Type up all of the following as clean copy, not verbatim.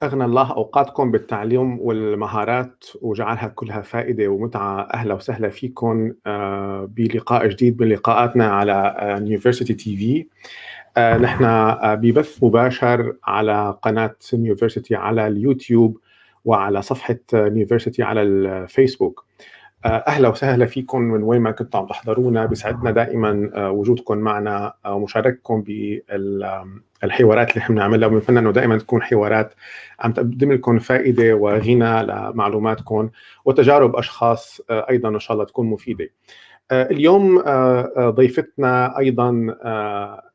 أغنى الله أوقاتكم بالتعليم والمهارات وجعلها كلها فائدة ومتعة. أهلا وسهلا فيكم بلقاء جديد من لقاءاتنا على University TV. نحن ببث مباشر على قناة University على اليوتيوب وعلى صفحة University على الفيسبوك. أهلا وسهلا فيكم من وين ما كنتوا عم تحضرونا. بيسعدنا دائما وجودكم معنا ومشاركتكم بالحوارات اللي احنا بنعملها، وبنتمنى انه دائما تكون حوارات عم تقدم لكم فائده وغنى لمعلوماتكم وتجارب اشخاص ايضا ان شاء الله تكون مفيده. اليوم ضيفتنا ايضا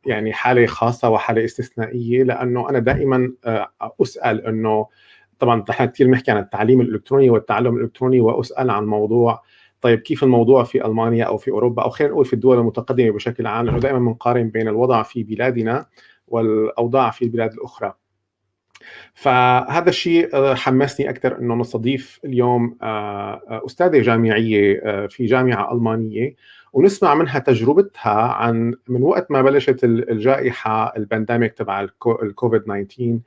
يعني حاله خاصه وحاله استثنائيه، لانه انا دائما اسال انه طبعا نحن كثير بنحكي عن التعليم الالكتروني والتعلم الالكتروني، واسال عن موضوع طيب كيف الموضوع في المانيا او في اوروبا او خلينا نقول في الدول المتقدمه بشكل عام، لانه دائما بنقارن بين الوضع في بلادنا والاوضاع في البلاد الاخرى. فهذا الشيء حمسني اكثر انه نستضيف اليوم استاذه جامعيه في جامعه المانيه، ونسمع منها تجربتها عن من وقت ما بلشت الجائحه البانديميك تبع الكوفيد 19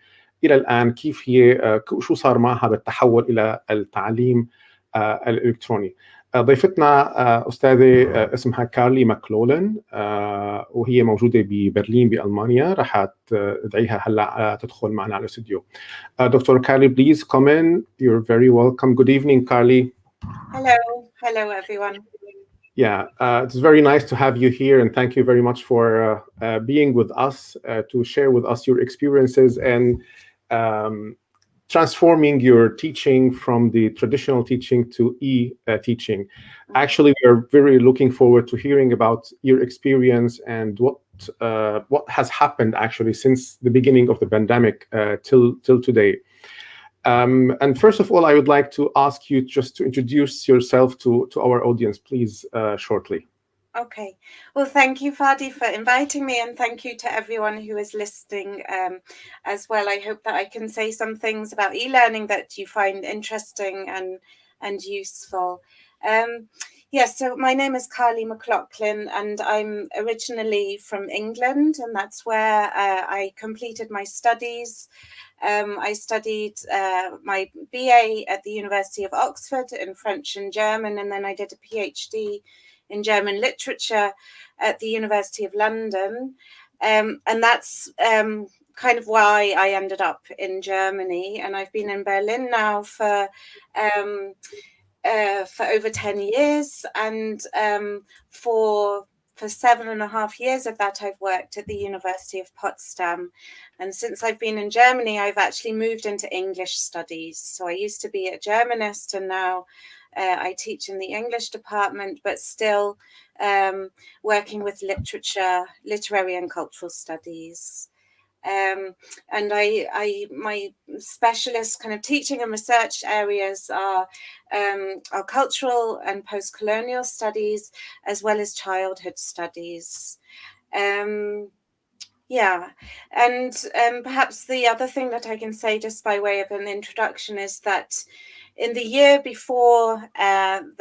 الى الان، كيف هي شو صار معها بالتحول الى التعليم الالكتروني. ضيفتنا استاذه اسمها كارلي ماكلولين، وهي موجوده ببرلين بالمانيا. راح ادعيها هلا تدخل معنا على الاستوديو. Dr. Carly, please come in. You're very welcome. Good evening, Carly. Hello everyone. Yeah, it's very nice to have you here, and thank you very much for being with us to share with us your experiences and transforming your teaching from the traditional teaching to e-teaching. Actually, we are very looking forward to hearing about your experience and what has happened actually since the beginning of the pandemic till today. And first of all, I would like to ask you just to introduce yourself to our audience, please, shortly. Okay. Well, thank you, Fadi, for inviting me, and thank you to everyone who is listening as well. I hope that I can say some things about e-learning that you find interesting and useful. Yes, so my name is Carly McLaughlin, and I'm originally from England, and that's where I completed my studies. I studied my BA at the University of Oxford in French and German, and then I did a PhD in German literature at the University of London. And that's kind of why I ended up in Germany. And I've been in Berlin now for over 10 years. And for 7.5 years of that, I've worked at the University of Potsdam. And since I've been in Germany, I've actually moved into English studies. So I used to be a Germanist, and now I teach in the English department, but still working with literature, literary and cultural studies. And my specialist kind of teaching and research areas are cultural and post-colonial studies, as well as childhood studies. Yeah, and perhaps the other thing that I can say just by way of an introduction is that in the year before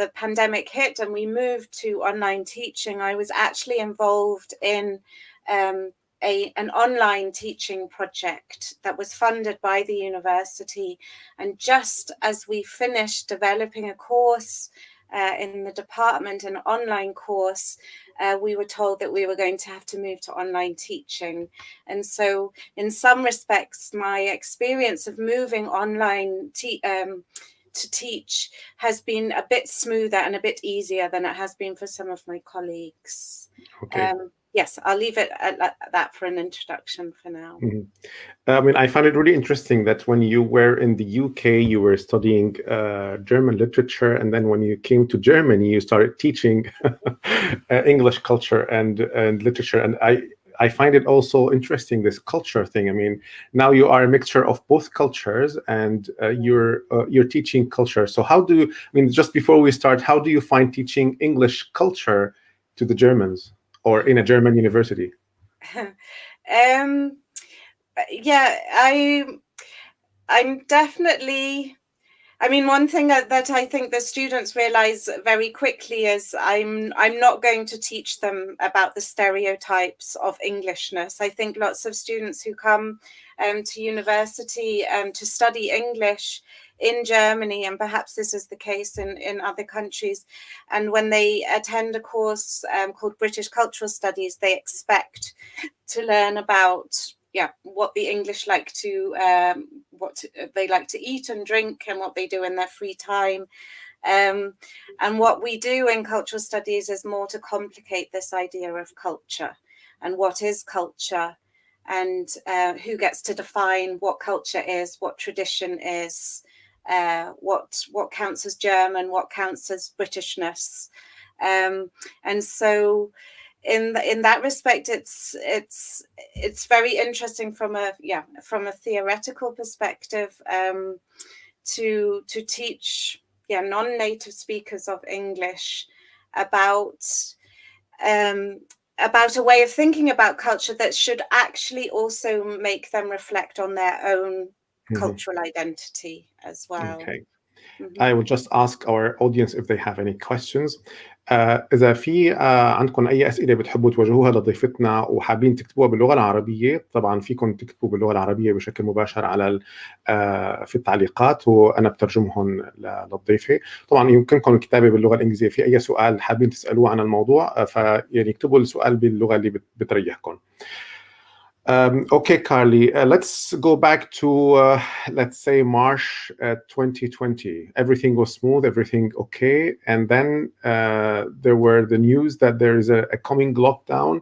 the pandemic hit and we moved to online teaching, I was actually involved in an online teaching project that was funded by the university. And just as we finished developing a course in the department, an online course, we were told that we were going to have to move to online teaching. And so in some respects, my experience of moving online to teach has been a bit smoother and a bit easier than it has been for some of my colleagues. Okay. Yes, I'll leave it at that for an introduction for now. Mm-hmm. I mean, I find it really interesting that when you were in the UK, you were studying German literature, and then when you came to Germany, you started teaching English culture and literature. And I find it also interesting, this culture thing. I mean, now you are a mixture of both cultures, and you're teaching culture. So how do you, I mean, just before we start, how do you find teaching English culture to the Germans or in a German university? Yeah, I'm definitely I mean, one thing that I think the students realize very quickly is I'm not going to teach them about the stereotypes of Englishness. I think lots of students who come to university to study English in Germany, and perhaps this is the case in other countries, and when they attend a course called British Cultural Studies, they expect to learn about what the English like to they like to eat and drink, and what they do in their free time. And what we do in cultural studies is more to complicate this idea of culture and what is culture, and who gets to define what culture is, what tradition is, what counts as German, what counts as Britishness. And so in that respect, it's very interesting from a theoretical perspective to teach non-native speakers of English about a way of thinking about culture that should actually also make them reflect on their own cultural identity as well. Okay. I will just ask our audience if they have any questions. إذا في عندكم أي أسئلة بتحبوا توجهوها لضيفتنا وحابين تكتبوها باللغة العربية، طبعا فيكم تكتبوا باللغة العربية بشكل مباشر على في التعليقات وأنا بترجمهم للضيفة. طبعا يمكنكم الكتابة باللغة الإنجليزية في أي سؤال حابين تسألوه عن الموضوع، فيعني اكتبوا السؤال باللغة اللي بتريحكم. Okay, Carly, let's go back to, let's say, March 2020. Everything was smooth, everything okay. And then there were the news that there is a coming lockdown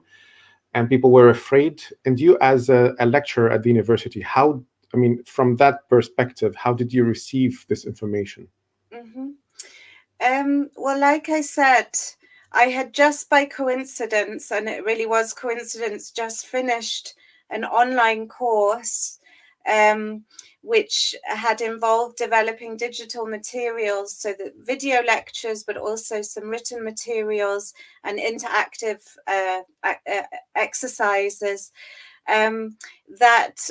and people were afraid. And you, as a lecturer at the university, from that perspective, how did you receive this information? Well, like I said, I had just by coincidence, and it really was coincidence, just finished an online course which had involved developing digital materials, so that video lectures, but also some written materials and interactive exercises that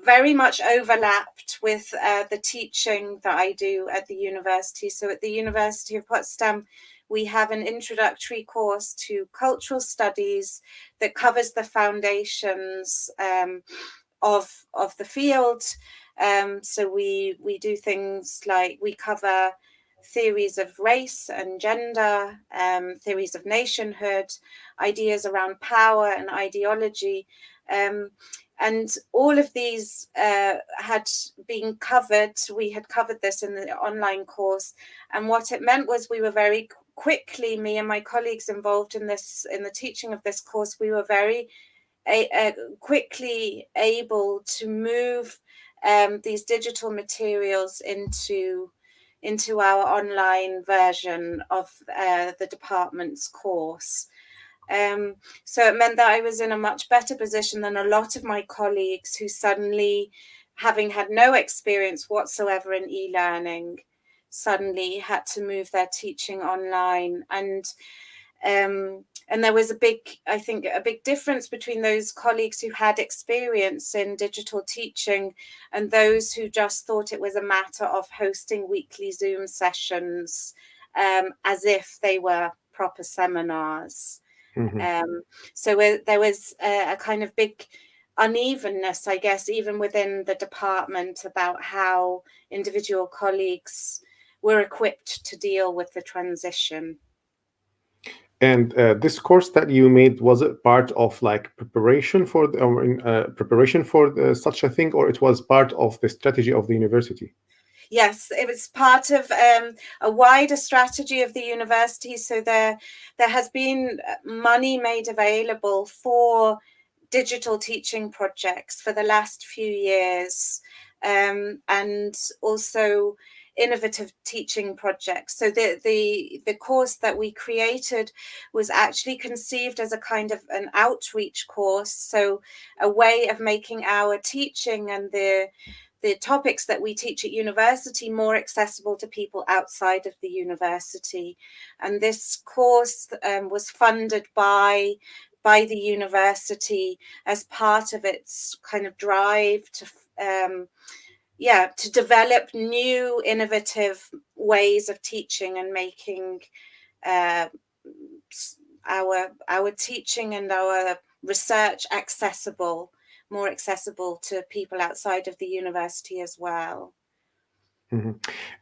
very much overlapped with the teaching that I do at the university. So at the University of Potsdam, we have an introductory course to cultural studies that covers the foundations of the field. So we do things like we cover theories of race and gender, theories of nationhood, ideas around power and ideology. And all of these had been covered. We had covered this in the online course. And what it meant was we were very quickly, me and my colleagues involved in the teaching of this course, we were very quickly able to move these digital materials into our online version of the department's course. So it meant that I was in a much better position than a lot of my colleagues who suddenly, having had no experience whatsoever in e-learning, suddenly had to move their teaching online. And there was a big difference between those colleagues who had experience in digital teaching and those who just thought it was a matter of hosting weekly Zoom sessions as if they were proper seminars. So there was a kind of big unevenness, I guess, even within the department about how individual colleagues were equipped to deal with the transition. And this course that you made, was it part of like preparation for such a thing, or it was part of the strategy of the university? Yes, it was part of a wider strategy of the university. So there has been money made available for digital teaching projects for the last few years, and also innovative teaching projects. So the course that we created was actually conceived as a kind of an outreach course, so a way of making our teaching and the topics that we teach at university more accessible to people outside of the university. And this course was funded by the university as part of its kind of drive to develop new innovative ways of teaching and making our teaching and our research more accessible to people outside of the university as well. Mm-hmm.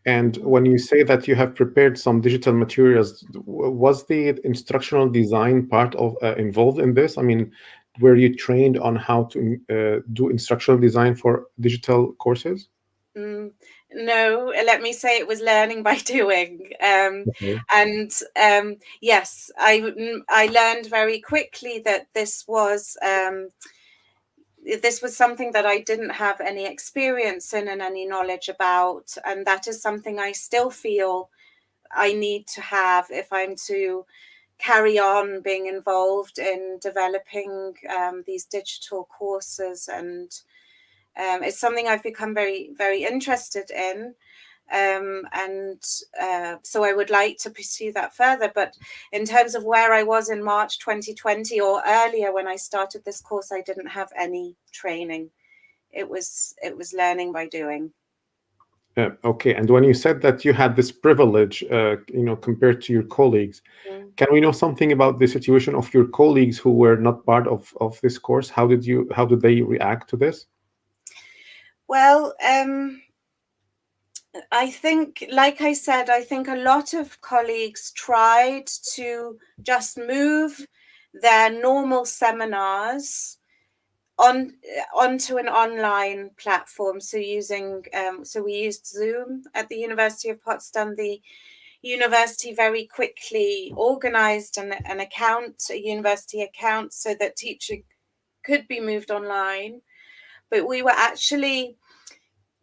And when you say that you have prepared some digital materials, was the instructional design part of involved in this? I mean, were you trained on how to do instructional design for digital courses? No, let me say it was learning by doing. Okay. And yes, I learned very quickly that this was something that I didn't have any experience in and any knowledge about. And that is something I still feel I need to have if I'm to carry on being involved in developing these digital courses. And it's something I've become very, very interested in. So I would like to pursue that further. But in terms of where I was in March 2020 or earlier when I started this course, I didn't have any training. It was learning by doing. Okay, and when you said that you had this privilege, compared to your colleagues, can we know something about the situation of your colleagues who were not part of this course? How did they react to this? Well, I think, like I said, I think a lot of colleagues tried to just move their normal seminars onto an online platform. So we used Zoom at the University of Potsdam. The university very quickly organized an account, a university account, so that teaching could be moved online. But we were actually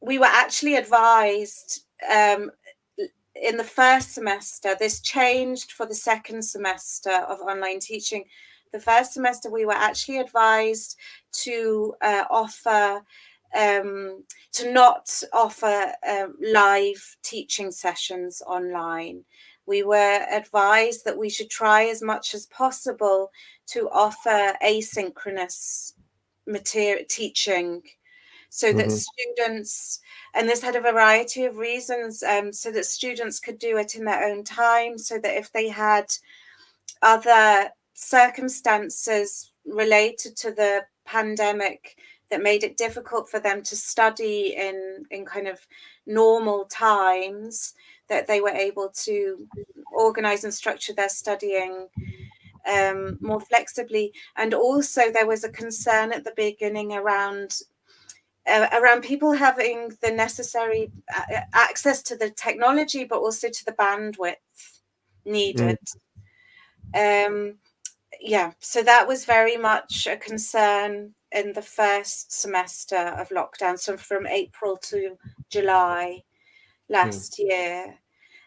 advised in the first semester. This changed for the second semester of online teaching. The first semester, we were actually advised to not offer live teaching sessions online. We were advised that we should try as much as possible to offer asynchronous teaching, so that students, and this had a variety of reasons, so that students could do it in their own time, so that if they had other circumstances related to the pandemic that made it difficult for them to study in kind of normal times, that they were able to organize and structure their studying more flexibly. And also there was a concern at the beginning around people having the necessary access to the technology, but also to the bandwidth needed. So that was very much a concern in the first semester of lockdown, so from April to July last year.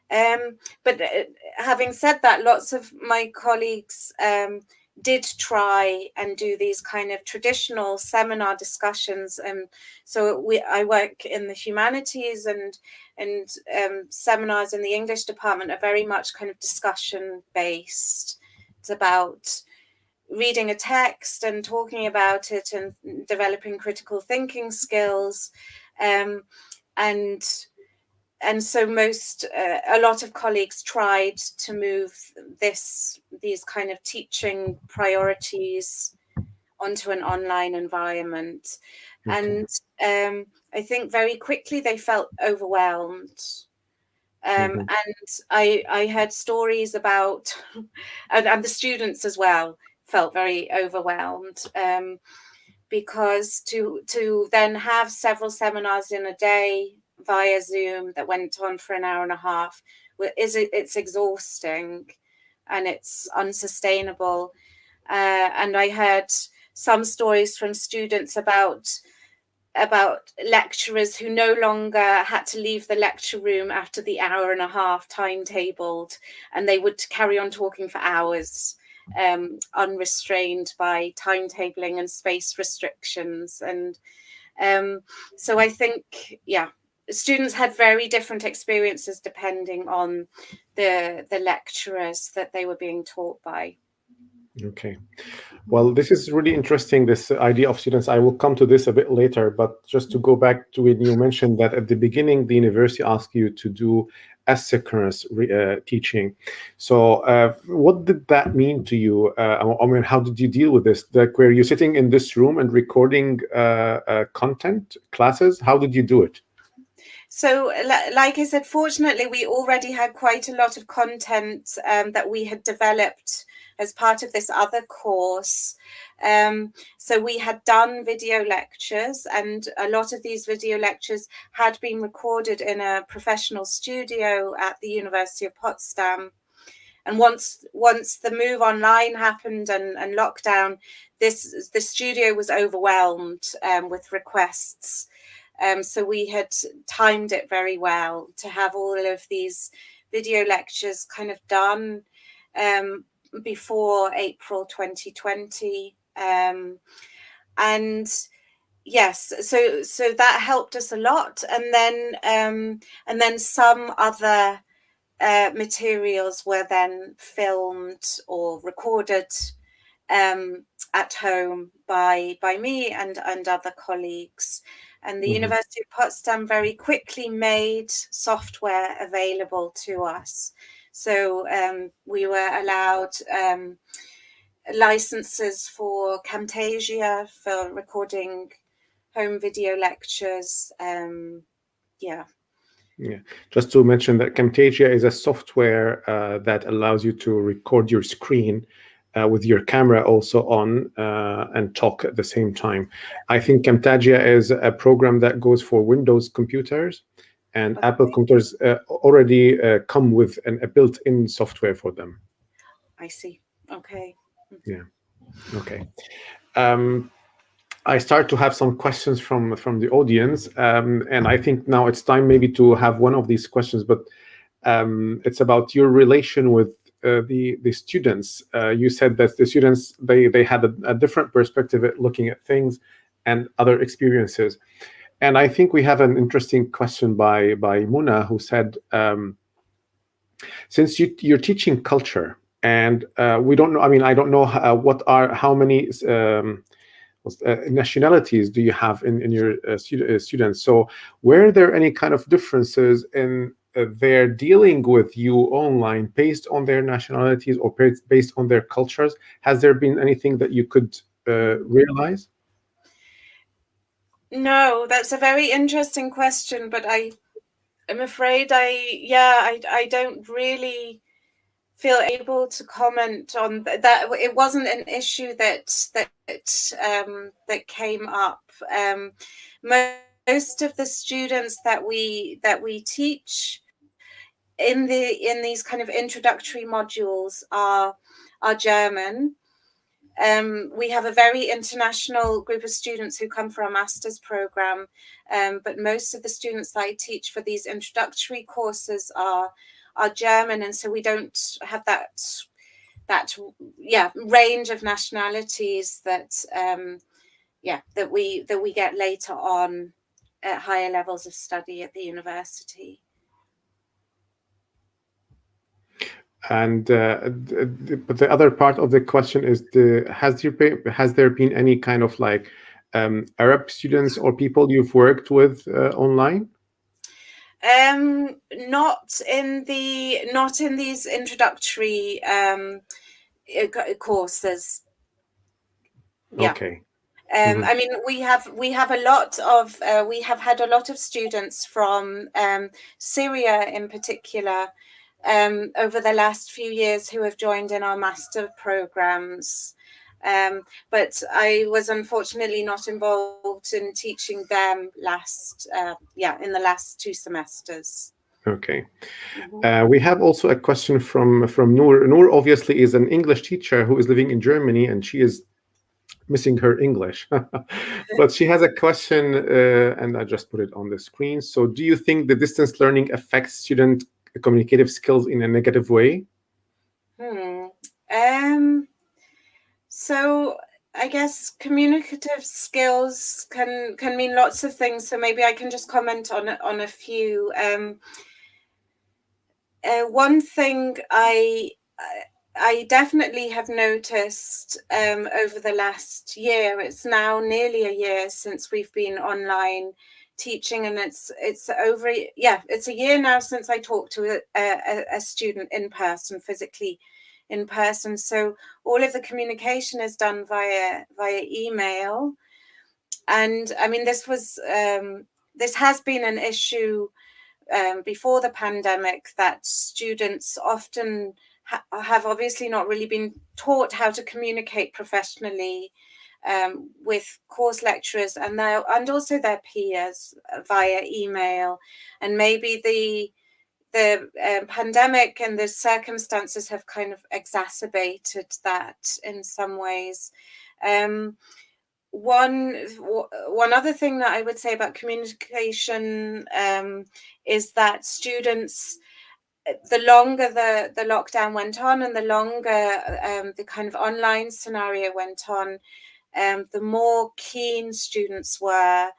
But having said that, lots of my colleagues did try and do these kind of traditional seminar discussions. So I work in the humanities, and seminars in the English department are very much kind of discussion based. It's about reading a text and talking about it and developing critical thinking skills. And so a lot of colleagues tried to move these kind of teaching priorities onto an online environment. Okay. And I think very quickly they felt overwhelmed. And I heard stories about, and the students as well felt very overwhelmed, because to then have several seminars in a day via Zoom that went on for an hour and a half, it's exhausting and it's unsustainable. And I heard some stories from students about lecturers who no longer had to leave the lecture room after the hour and a half timetabled, and they would carry on talking for hours, unrestrained by timetabling and space restrictions. And so I think, students had very different experiences depending on the lecturers that they were being taught by. Okay. Well, this is really interesting, this idea of students. I will come to this a bit later, but just to go back to when you mentioned that at the beginning, the university asked you to do asynchronous teaching. So what did that mean to you? I mean, how did you deal with this? Like, were you sitting in this room and recording content, classes? How did you do it? So, like I said, fortunately, we already had quite a lot of content that we had developed as part of this other course. So we had done video lectures, and a lot of these video lectures had been recorded in a professional studio at the University of Potsdam. And once the move online happened and lockdown, the studio was overwhelmed with requests. So we had timed it very well to have all of these video lectures kind of done before April 2020. And yes, so that helped us a lot. And then some other materials were then filmed or recorded at home by me and other colleagues. And the University of Potsdam very quickly made software available to us. So we were allowed licenses for Camtasia for recording home video lectures. Yeah. Just to mention that Camtasia is a software that allows you to record your screen with your camera also on and talk at the same time. I think Camtasia is a program that goes for Windows computers, and Okay. Apple computers already come with a built-in software for them. I see. Okay. Yeah. Okay. I start to have some questions from the audience, and I think now it's time maybe to have one of these questions, but it's about your relation with the students. You said that the students, they had a different perspective at looking at things and other experiences. And I think we have an interesting question by Muna, who said, since you're teaching culture, and we don't know, I mean, I don't know how many nationalities do you have in your students. So were there any kind of differences in their dealing with you online based on their nationalities or based on their cultures? Has there been anything that you could realize? No, that's a very interesting question, but I'm afraid I don't really feel able to comment on that. It wasn't an issue that came up. Most of the students that we teach in these kind of introductory modules are German. We have a very international group of students who come for our master's program, but most of the students that I teach for these introductory courses are German, and so we don't have that range of nationalities that we get later on at higher levels of study at the university. And but the other part of the question is, has there been any kind of like Arab students or people you've worked with online? Not in these introductory courses. Yeah. Okay. I mean, we have had a lot of students from Syria in particular over the last few years who have joined in our master programs. But I was unfortunately not involved in teaching them in the last 2 semesters. Okay. We have also a question from Noor. Noor obviously is an English teacher who is living in Germany, and she is missing her English. But she has a question, and I just put it on the screen. So do you think the distance learning affects student communicative skills in a negative way? So I guess communicative skills can mean lots of things. So maybe I can just comment on a few. One thing I definitely have noticed over the last year, it's now nearly a year since we've been online teaching, and it's a year now since I talked to a student in person, physically in person. So all of the communication is done via email. And I mean, this has been an issue before the pandemic, that students often have obviously not really been taught how to communicate professionally with course lecturers and also their peers via email. And maybe the pandemic and the circumstances have kind of exacerbated that in some ways. One other thing that I would say about communication is that students, the longer the lockdown went on and the longer the kind of online scenario went on, the more keen students were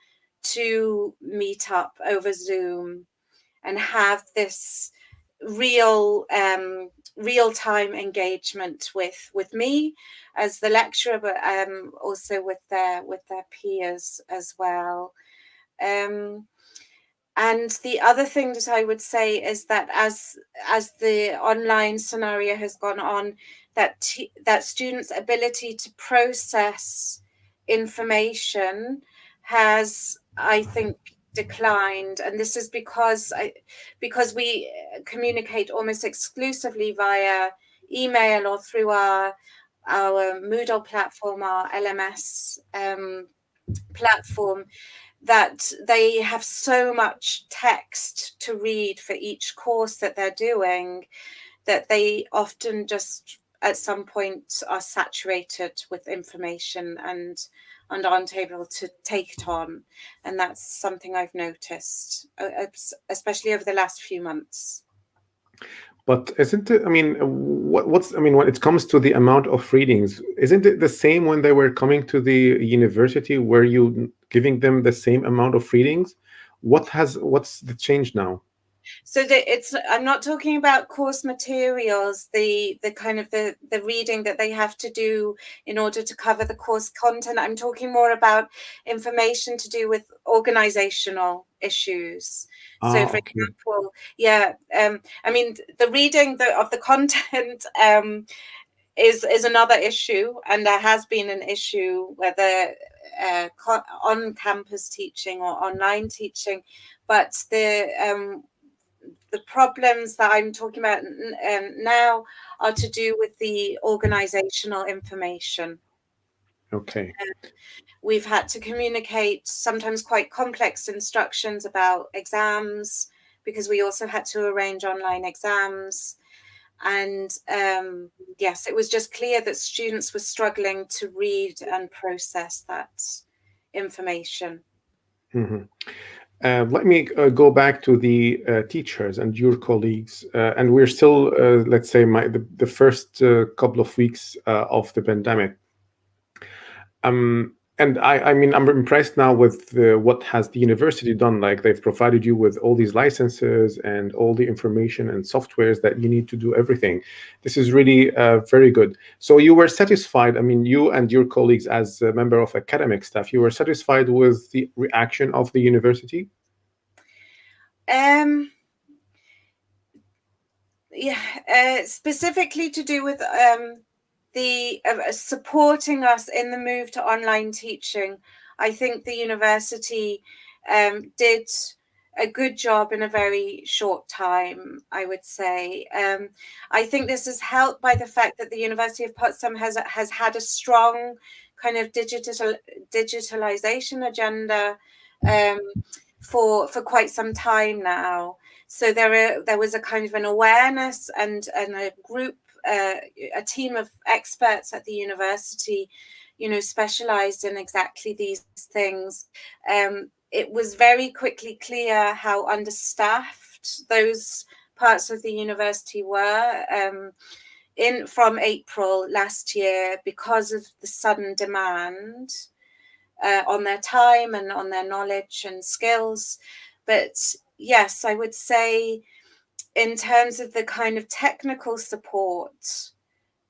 to meet up over Zoom and have this real-time engagement with me as the lecturer, but also with their peers as well. And the other thing that I would say is that as the online scenario has gone on, that students' ability to process information has, I think, declined. And this is because we communicate almost exclusively via email or through our Moodle platform, our LMS platform, that they have so much text to read for each course that they're doing that they often just at some point are saturated with information and aren't able to take it on. And that's something I've noticed, especially over the last few months. But isn't it, I mean, when it comes to the amount of readings, isn't it the same when they were coming to the university? Were you giving them the same amount of readings? What's the change now? So I'm not talking about course materials, the kind of the reading that they have to do in order to cover the course content. I'm talking more about information to do with organizational issues. So, for example, I mean, the reading of the content is another issue, and there has been an issue whether on-campus teaching or online teaching, but the problems that I'm talking about now are to do with the organizational information. Okay. We've had to communicate sometimes quite complex instructions about exams, because we also had to arrange online exams. And yes, it was just clear that students were struggling to read and process that information. Mm-hmm. Let me go back to the teachers and your colleagues, and we're still, let's say, the first couple of weeks of the pandemic. And I mean, I'm impressed now with what has the university done. Like, they've provided you with all these licenses and all the information and softwares that you need to do everything. This is really very good. So you were satisfied. I mean, you and your colleagues, as a member of academic staff, you were satisfied with the reaction of the university? Specifically to do with the supporting us in the move to online teaching. I think the university did a good job in a very short time, I would say. I think this is helped by the fact that the University of Potsdam has had a strong kind of digitalization agenda for quite some time now. So there was a kind of an awareness and a group, a team of experts at the university, specialized in exactly these things. It was very quickly clear how understaffed those parts of the university were from April last year, because of the sudden demand on their time and on their knowledge and skills. But yes, I would say in terms of the kind of technical support,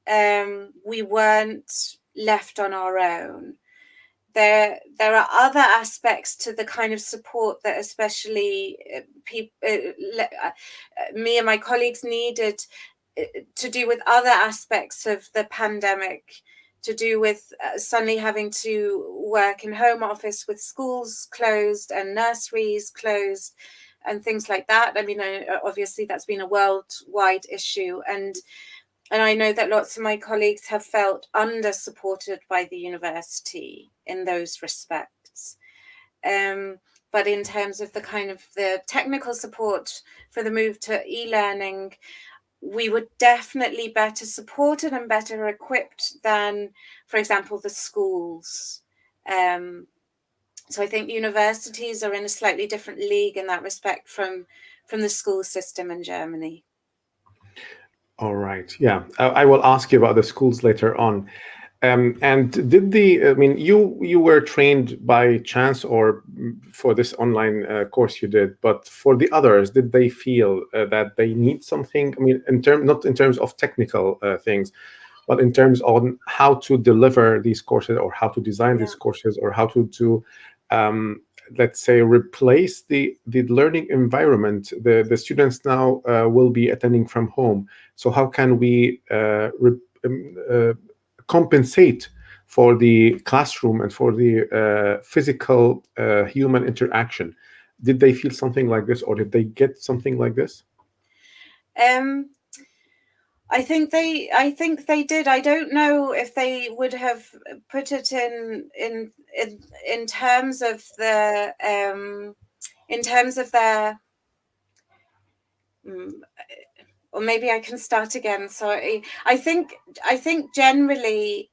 we weren't left on our own. There are other aspects to the kind of support that especially me and my colleagues needed to do with other aspects of the pandemic, to do with suddenly having to work in home office with schools closed and nurseries closed and things like that. I mean, obviously that's been a worldwide issue, and I know that lots of my colleagues have felt under-supported by the university in those respects. But in terms of the kind of the technical support for the move to e-learning, we were definitely better supported and better equipped than, for example, the schools. So I think universities are in a slightly different league in that respect from the school system in Germany. All right. Yeah, I will ask you about the schools later on. And did you were trained by chance or for this online course you did, but for the others, did they feel that they need something? I mean, not in terms of technical things, but in terms on how to deliver these courses or how to design these courses or how to let's say, replace the learning environment. The students now will be attending from home. So how can we compensate for the classroom and for the physical human interaction? Did they feel something like this, or did they get something like this? I think they did. I don't know if they would have put it in terms of the in terms of their, or maybe I can start again. Sorry. I think generally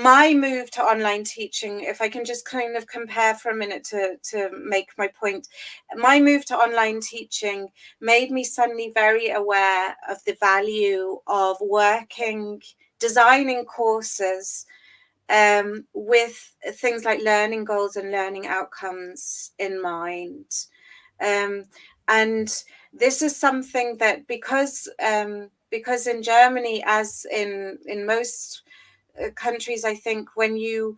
my move to online teaching, if I can just kind of compare for a minute to make my point, my move to online teaching made me suddenly very aware of the value of designing courses with things like learning goals and learning outcomes in mind. And this is something that because in Germany, as in most countries, I think when you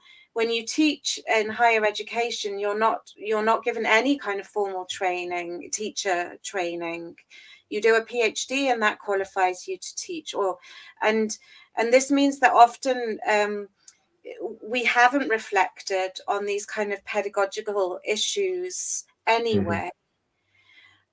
teach in higher education, you're not given any kind of formal teacher training. You do a PhD and that qualifies you to teach, and this means that often we haven't reflected on these kind of pedagogical issues anyway.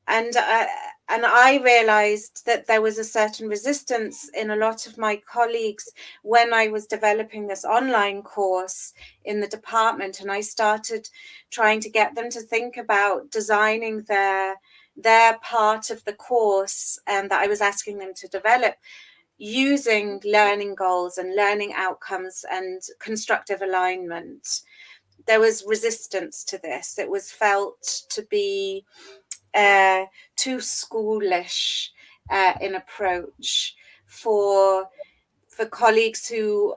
And I realized that there was a certain resistance in a lot of my colleagues when I was developing this online course in the department, and I started trying to get them to think about designing their part of the course that I was asking them to develop using learning goals and learning outcomes and constructive alignment. There was resistance to this. It was felt to be too schoolish in approach for colleagues who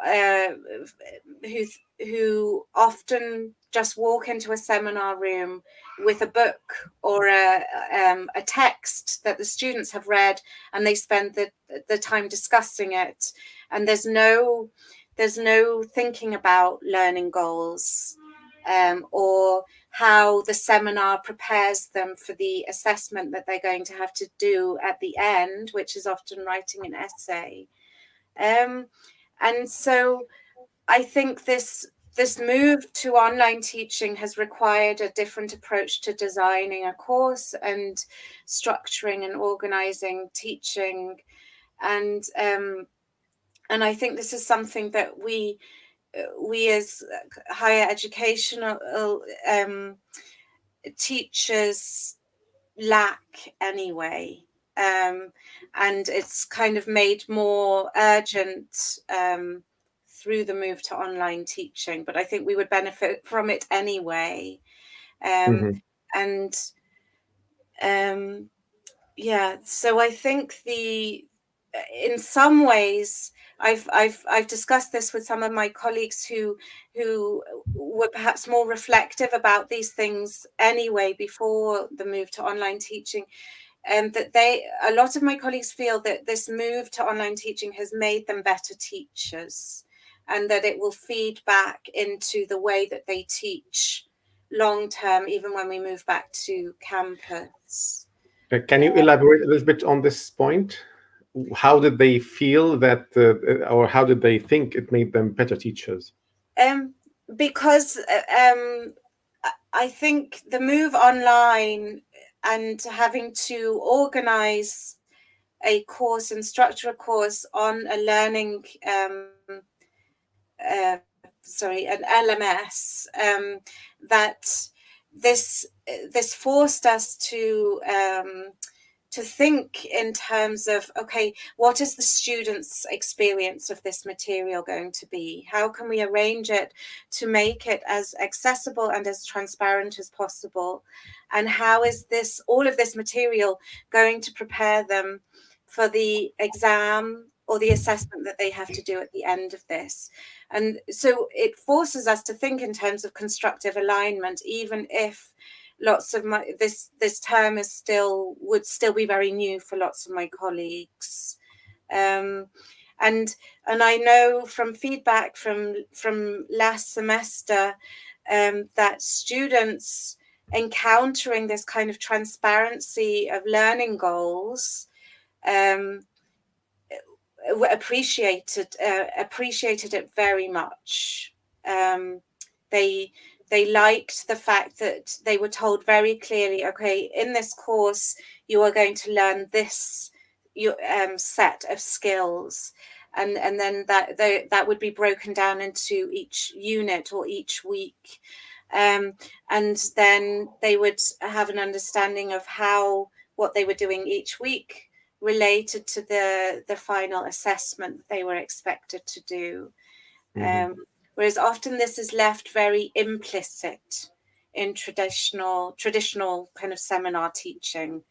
often just walk into a seminar room with a book or a text that the students have read, and they spend the time discussing it, and there's no thinking about learning goals or how the seminar prepares them for the assessment that they're going to have to do at the end, which is often writing an essay. And so I think this move to online teaching has required a different approach to designing a course and structuring and organizing teaching. And I think this is something that we as higher educational teachers lack anyway. And it's kind of made more urgent through the move to online teaching, but I think we would benefit from it anyway. And so I think in some ways, I've discussed this with some of my colleagues who were perhaps more reflective about these things anyway before the move to online teaching. that a lot of my colleagues feel that this move to online teaching has made them better teachers, and that it will feed back into the way that they teach long term, even when we move back to campus. Can you elaborate a little bit on this point? How did they feel that, or how did they think it made them better teachers? Because I think the move online and having to organize a course and structure a course on a learning, an LMS, that this forced us to think in terms of, okay, what is the student's experience of this material going to be? How can we arrange it to make it as accessible and as transparent as possible? And how is all of this material going to prepare them for the exam or the assessment that they have to do at the end of this? And so it forces us to think in terms of constructive alignment, even if lots of this term would still be very new for lots of my colleagues, and I know from feedback from last semester that students encountering this kind of transparency of learning goals appreciated it very much. They liked the fact that they were told very clearly, okay, in this course, you are going to learn this set of skills. And then that would be broken down into each unit or each week. And then they would have an understanding of how what they were doing each week related to the final assessment they were expected to do. Mm-hmm. Whereas often this is left very implicit in traditional kind of seminar teaching.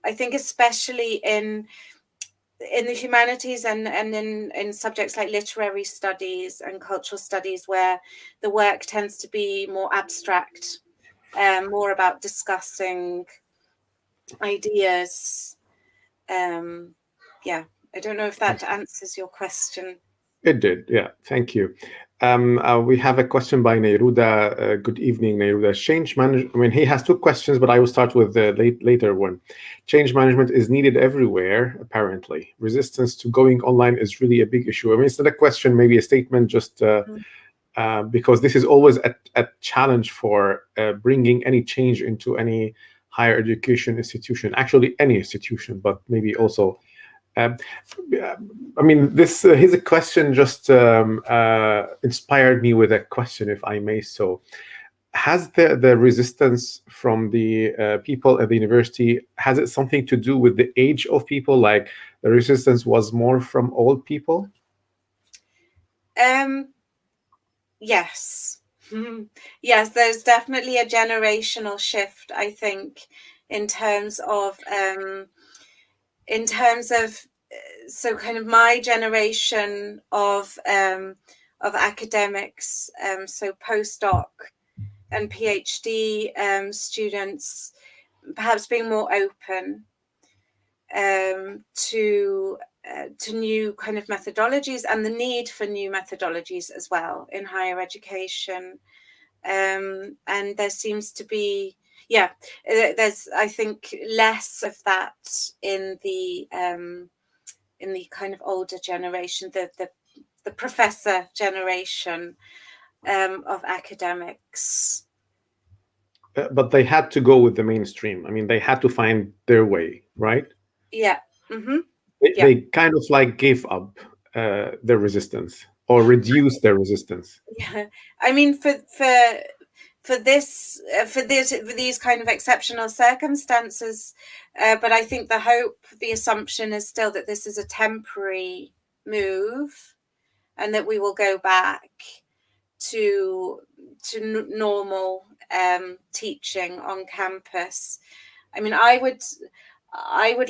I think especially in the humanities and in subjects like literary studies and cultural studies, where the work tends to be more abstract, more about discussing ideas. I don't know if that answers your question. It did, yeah. Thank you. We have a question by Neyruda. Good evening, Neyruda. Change management. I mean, he has two questions, but I will start with the later one. Change management is needed everywhere, apparently. Resistance to going online is really a big issue. I mean, it's not a question, maybe a statement, just because this is always a challenge for bringing any change into any higher education institution. Actually, any institution, but maybe also. I mean, his question just inspired me with a question, if I may so. Has the resistance from the people at the university, has it something to do with the age of people? Like the resistance was more from old people? Yes. Yes, there's definitely a generational shift, I think, in terms of so kind of my generation of academics, so postdoc and PhD students, perhaps being more open to new kind of methodologies and the need for new methodologies as well in higher education. And there seems to be, there's, I think, less of that in the kind of older generation, the professor generation of academics. But they had to go with the mainstream. I mean, they had to find their way, right? Yeah. Mm-hmm. They kind of like gave up their resistance or reduced their resistance. Yeah, I mean, for these kind of exceptional circumstances, but I think the assumption is still that this is a temporary move, and that we will go back to normal teaching on campus. I mean, I would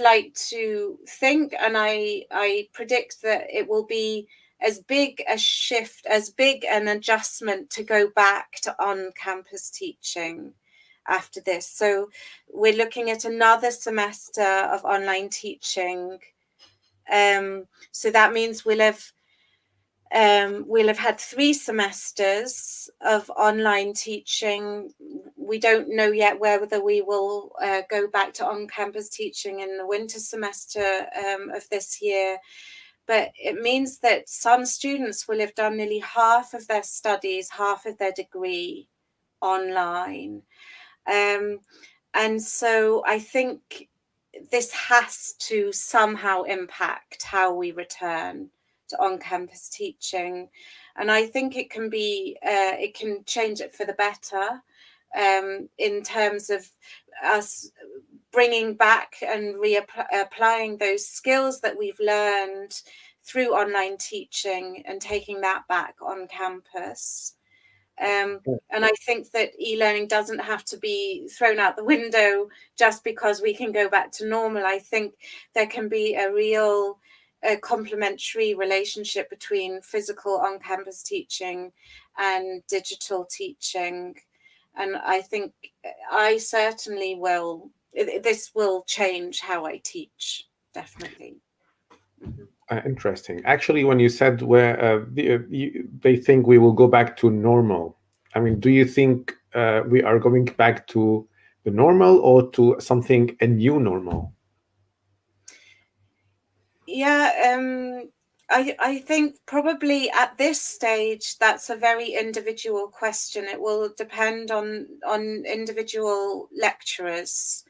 like to think, and I predict that it will be as big a shift, as big an adjustment to go back to on-campus teaching after this. So we're looking at another semester of online teaching. So that means we'll have had 3 semesters of online teaching. We don't know yet whether we will go back to on-campus teaching in the winter semester of this year. But it means that some students will have done nearly half of their studies, half of their degree online. And so I think this has to somehow impact how we return to on-campus teaching. And I think it can change it for the better in terms of us bringing back and reapplying those skills that we've learned through online teaching and taking that back on campus. And I think that e-learning doesn't have to be thrown out the window just because we can go back to normal. I think there can be a real complementary relationship between physical on-campus teaching and digital teaching. And I think I certainly will. This will change how I teach, definitely. Interesting. Actually, when you said where they think we will go back to normal, I mean, do you think we are going back to the normal or to something, a new normal? Yeah, I think probably at this stage, that's a very individual question. It will depend on individual lecturers.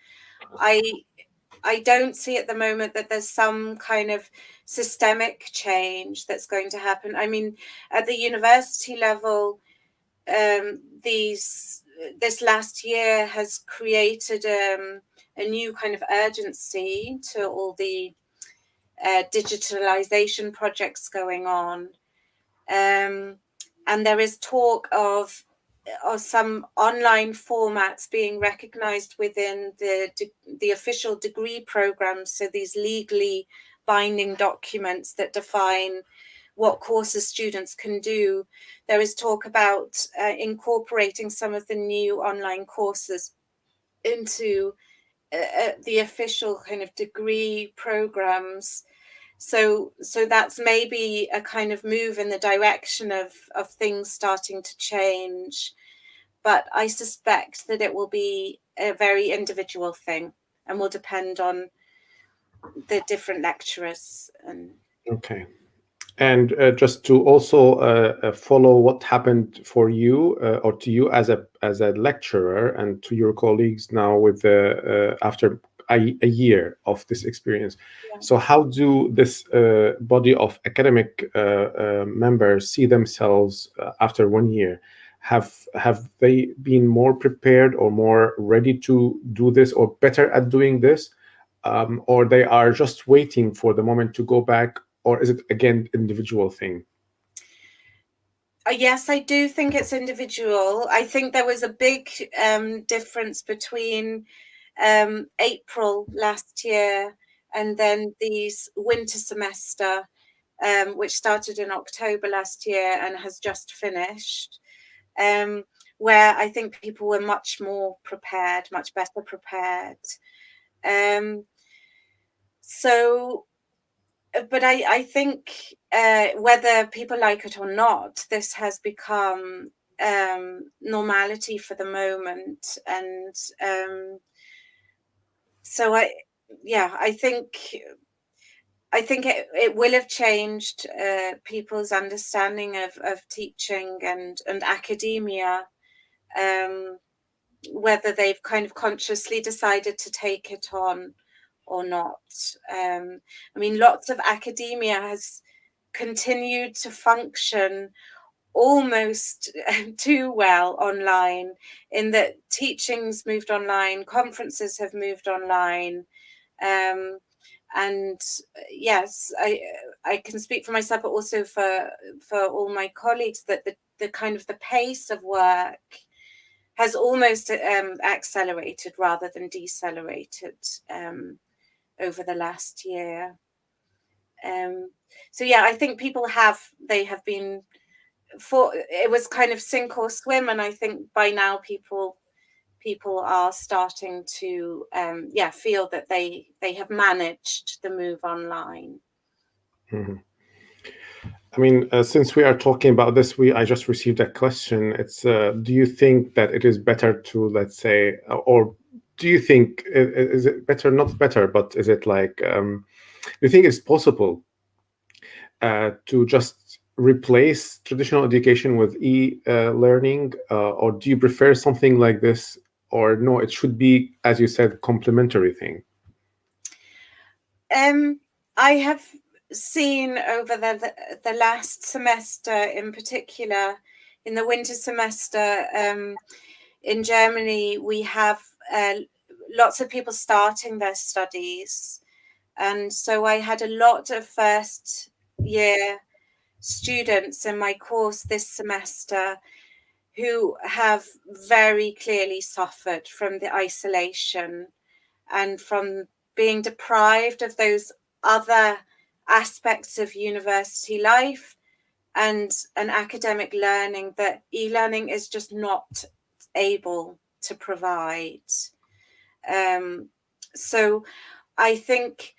I don't see at the moment that there's some kind of systemic change that's going to happen. I mean, at the university level, this last year has created a new kind of urgency to all the digitalization projects going on. And there is talk of some online formats being recognized within the official degree programs. So these legally binding documents that define what courses students can do. There is talk about incorporating some of the new online courses into the official kind of degree programs. So that's maybe a kind of move in the direction of things starting to change. But I suspect that it will be a very individual thing and will depend on the different lecturers. Okay. And just to also follow what happened for you or to you as a lecturer and to your colleagues now with after a year of this experience. Yeah. So how do this body of academic members see themselves after 1 year? Have they been more prepared or more ready to do this or better at doing this? Or they are just waiting for the moment to go back? Or is it, again, individual thing? Yes, I do think it's individual. I think there was a big difference between April last year and then these winter semester, which started in October last year and has just finished, where I think people were much more prepared, much better prepared. But I think whether people like it or not, this has become normality for the moment. And so I think it will have changed people's understanding of teaching and academia, whether they've kind of consciously decided to take it on or not. I mean, lots of academia has continued to function almost too well online, in that teachings moved online, conferences have moved online. And yes, I can speak for myself, but also for all my colleagues, that the kind of the pace of work has almost accelerated rather than decelerated over the last year. So yeah, I think people they have been it was kind of sink or swim, and I think by now people people are starting to feel that they have managed the move online. Mm-hmm. I mean, since we are talking about this, I just received a question. It's, do you think that it is better to, let's say, or do you think, is it better, not better, but is it like, do you think it's possible to just replace traditional education with e-learning, or do you prefer something like this, or no, it should be, as you said, complementary thing? I have seen over the last semester, in particular, in the winter semester, in Germany, we have lots of people starting their studies. And so I had a lot of first year students in my course this semester who have very clearly suffered from the isolation and from being deprived of those other aspects of university life and an academic learning that e-learning is just not able to provide. So I think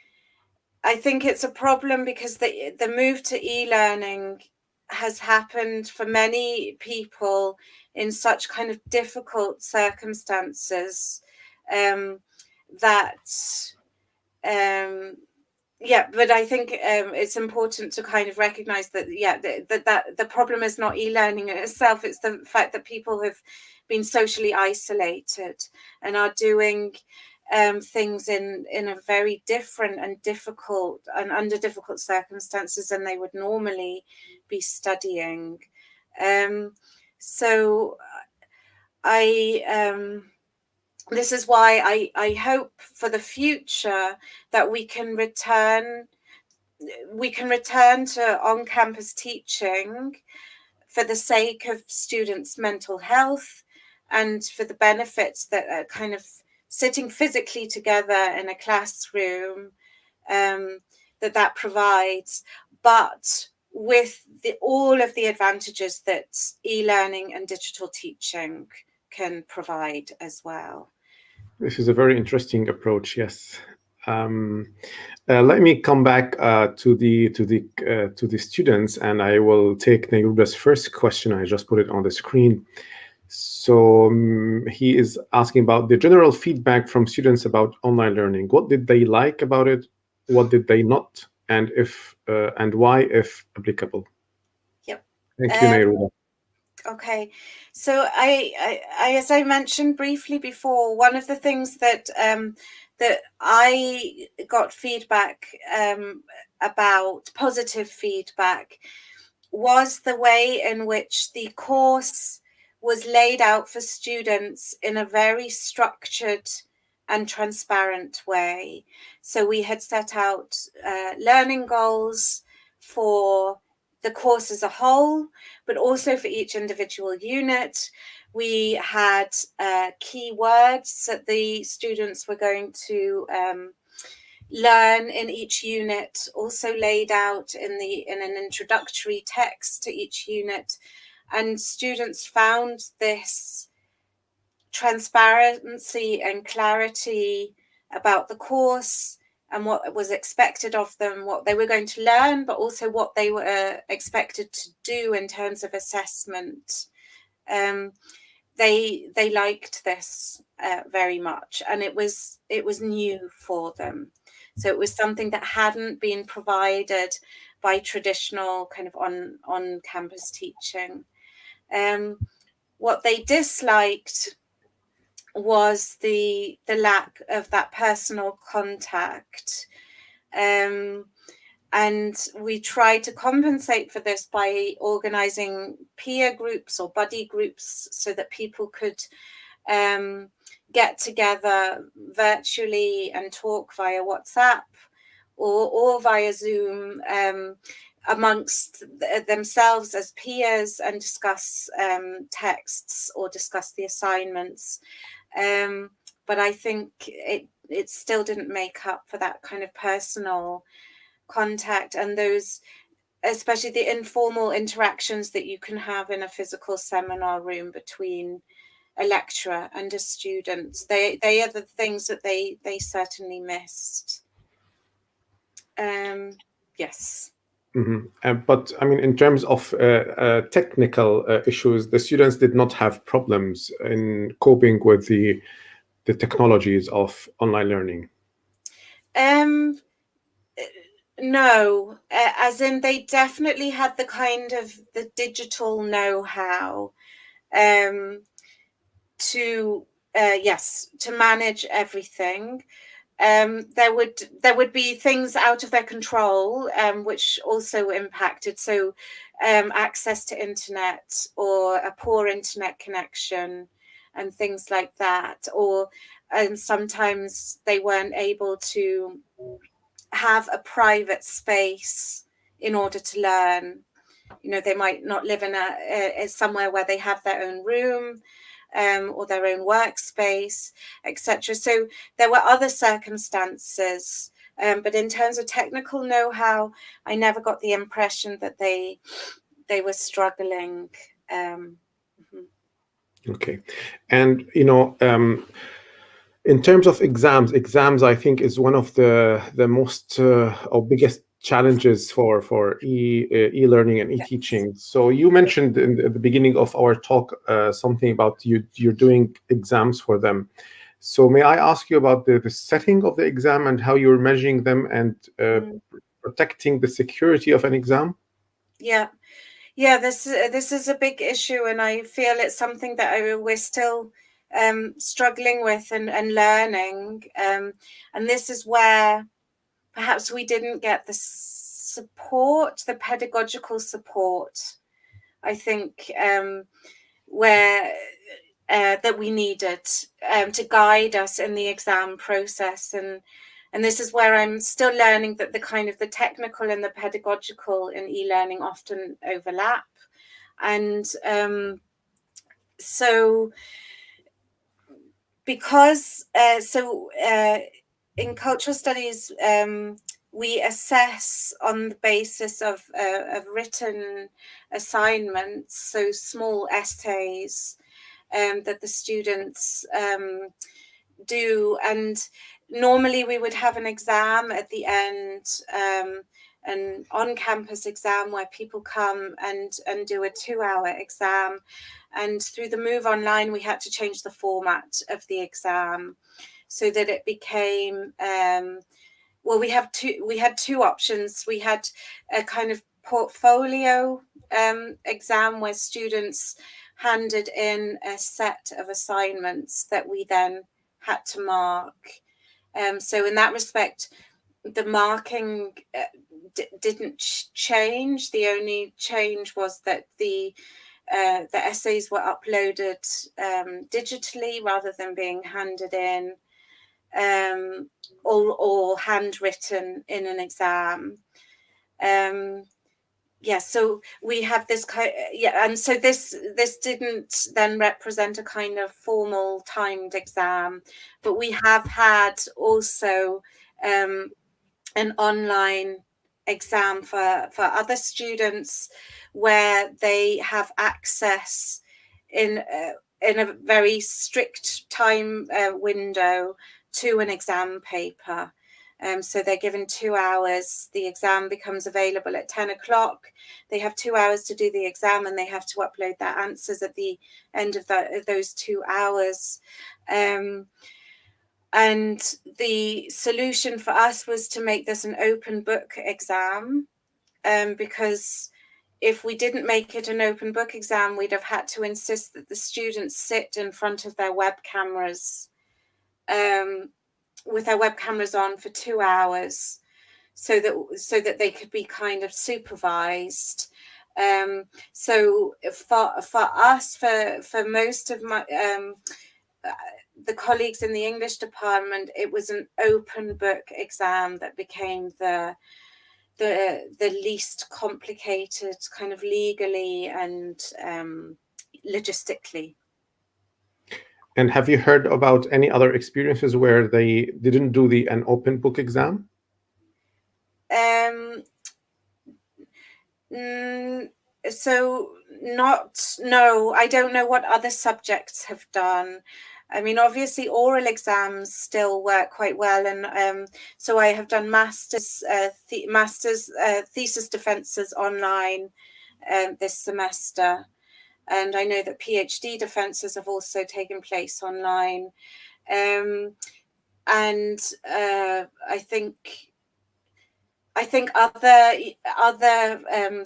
it's a problem because the move to e-learning has happened for many people in such kind of difficult circumstances but I think it's important to kind of recognize that that the problem is not e-learning in itself. It's the fact that people have been socially isolated and are doing things in a very different and difficult and under difficult circumstances than they would normally be studying. So this is why I hope for the future that we can return to on-campus teaching for the sake of students' mental health and for the benefits that are kind of sitting physically together in a classroom that provides, but with all of the advantages that e-learning and digital teaching can provide as well. This is a very interesting approach. Yes. Let me come back to the students, and I will take Nayruda's first question. I just put it on the screen. So he is asking about the general feedback from students about online learning. What did they like about it? What did they not? And if and why, if applicable? Yep. Thank you, Nayruda. Okay, so I as I mentioned briefly before, one of the things that that I got feedback about, positive feedback, was the way in which the course was laid out for students in a very structured and transparent way. So we had set out learning goals for the course as a whole, but also for each individual unit. We had key words that the students were going to learn in each unit, also laid out in an introductory text to each unit. And students found this transparency and clarity about the course and what was expected of them, what they were going to learn, but also what they were expected to do in terms of assessment. They liked this very much, and it was new for them. So it was something that hadn't been provided by traditional kind of on-campus teaching. What they disliked was the lack of that personal contact. And we tried to compensate for this by organizing peer groups or buddy groups so that people could get together virtually and talk via WhatsApp or via Zoom amongst themselves as peers and discuss texts or discuss the assignments. But I think it still didn't make up for that kind of personal contact and those, especially the informal interactions that you can have in a physical seminar room between a lecturer and a student. They are the things that they certainly missed. Yes. Mm-hmm. But I mean, in terms of technical issues, the students did not have problems in coping with the technologies of online learning. No, as in they definitely had the kind of the digital know-how to manage everything. There would be things out of their control, which also impacted. So access to internet or a poor internet connection and things like that. And sometimes they weren't able to have a private space in order to learn. They might not live in somewhere where they have their own room. Or their own workspace, etc. So there were other circumstances, but in terms of technical know-how, I never got the impression that they were struggling. Okay, and in terms of exams, I think is one of the most or biggest challenges for e-learning and e-teaching. So you mentioned at the beginning of our talk something about you're doing exams for them. So may I ask you about the setting of the exam and how you're measuring them and protecting the security of an exam? Yeah, this is a big issue, and I feel it's something that we're still struggling with and learning. And this is where perhaps we didn't get the support, the pedagogical support, I think, where that we needed to guide us in the exam process. And this is where I'm still learning that the kind of the technical and the pedagogical in e-learning often overlap. And so because in cultural studies, we assess on the basis of written assignments, so small essays that the students do. And normally we would have an exam at the end, an on-campus exam where people come and do a 2-hour exam. And through the move online, we had to change the format of the exam so that it became we had two options. We had a kind of portfolio exam where students handed in a set of assignments that we then had to mark. So in that respect, the marking didn't change. The only change was that the essays were uploaded digitally rather than being handed in or handwritten in an exam. So we have this and so this didn't then represent a kind of formal timed exam, but we have had also an online exam for other students where they have access in a very strict time window to an exam paper. So they're given 2 hours. The exam becomes available at 10 o'clock. They have 2 hours to do the exam, and they have to upload their answers at the end of those 2 hours. And the solution for us was to make this an open book exam, because if we didn't make it an open book exam, we'd have had to insist that the students sit in front of their web cameras with their web cameras on for 2 hours so that they could be kind of supervised. So for us, for most of my the colleagues in the English department, it was an open book exam that became the least complicated, kind of legally and logistically. And have you heard about any other experiences where they didn't do an open book exam? So No, I don't know what other subjects have done. I mean, obviously, oral exams still work quite well, and so I have done master's thesis defences online this semester, and I know that PhD defences have also taken place online, and I think other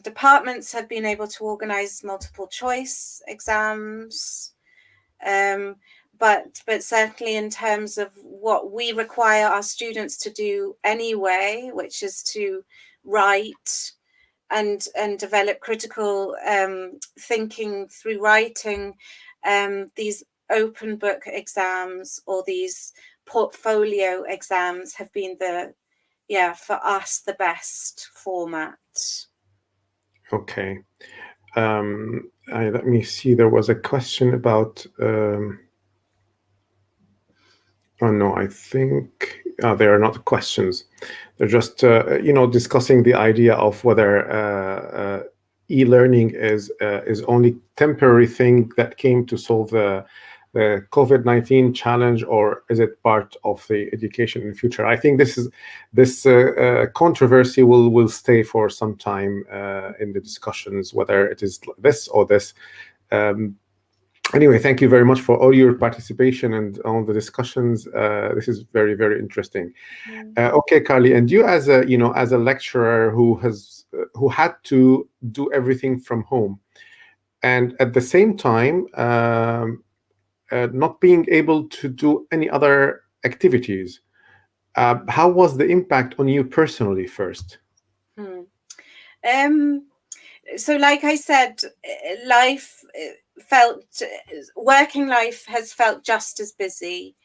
departments have been able to organise multiple choice exams. But certainly in terms of what we require our students to do anyway, which is to write and develop critical thinking through writing, these open book exams or these portfolio exams have been for us the best format. Okay. Let me see. There was a question about. Oh no, I think they are not questions. They're just discussing the idea of whether e-learning is only temporary thing that came to solve the COVID-19 challenge, or is it part of the education in the future? I think this controversy will stay for some time in the discussions, whether it is this or this. Anyway, thank you very much for all your participation and all the discussions. This is very, very interesting. Okay, Carly, and you as a lecturer who had to do everything from home, and at the same time not being able to do any other activities, how was the impact on you personally first? So, like I said, working life has felt just as busy,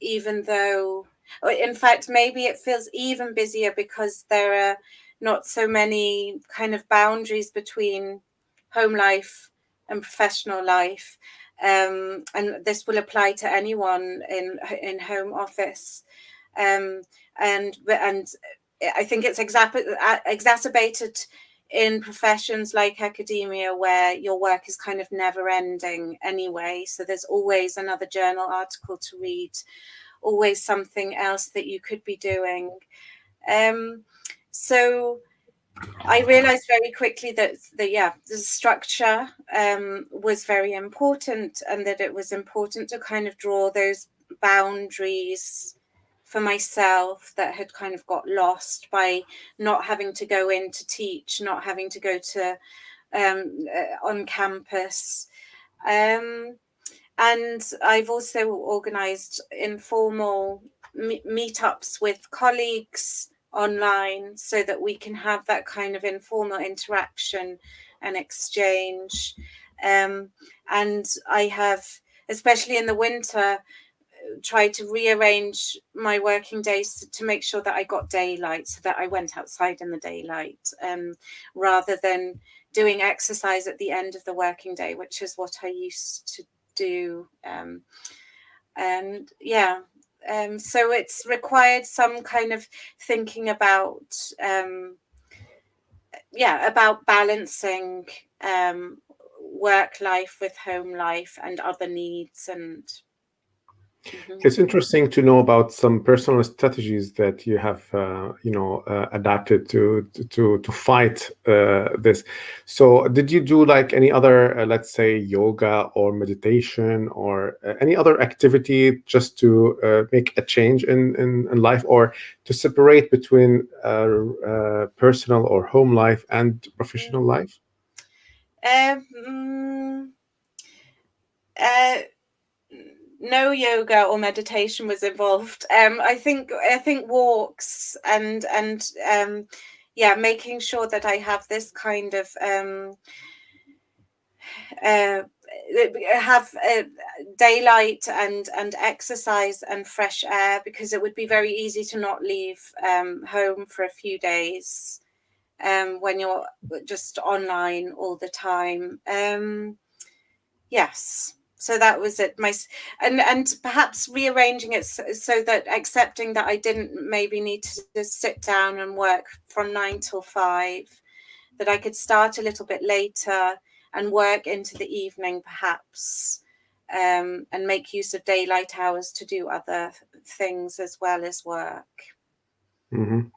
even though, in fact, maybe it feels even busier because there are not so many kind of boundaries between home life and professional life. And this will apply to anyone in home office. And I think it's exacerbated in professions like academia, where your work is kind of never ending anyway. So there's always another journal article to read, always something else that you could be doing. So I realized very quickly that the structure was very important, and that it was important to kind of draw those boundaries for myself that had kind of got lost by not having to go in to teach, not having to go to on campus. And I've also organized informal meetups with colleagues online so that we can have that kind of informal interaction and exchange. And I have, especially in the winter, tried to rearrange my working days to make sure that I got daylight, so that I went outside in the daylight, rather than doing exercise at the end of the working day, which is what I used to do. So it's required some kind of thinking about balancing work life with home life and other needs. And it's interesting to know about some personal strategies that you have adapted to fight this. So did you do like any other let's say yoga or meditation or any other activity just to make a change in life, or to separate between personal or home life and professional life? No yoga or meditation was involved. I think walks and making sure that I have this kind of have daylight and exercise and fresh air, because it would be very easy to not leave home for a few days when you're just online all the time. Yes. So that was it. And perhaps rearranging it so that accepting that I didn't maybe need to just sit down and work from 9 till 5, that I could start a little bit later and work into the evening, perhaps, and make use of daylight hours to do other things as well as work. Mm-hmm.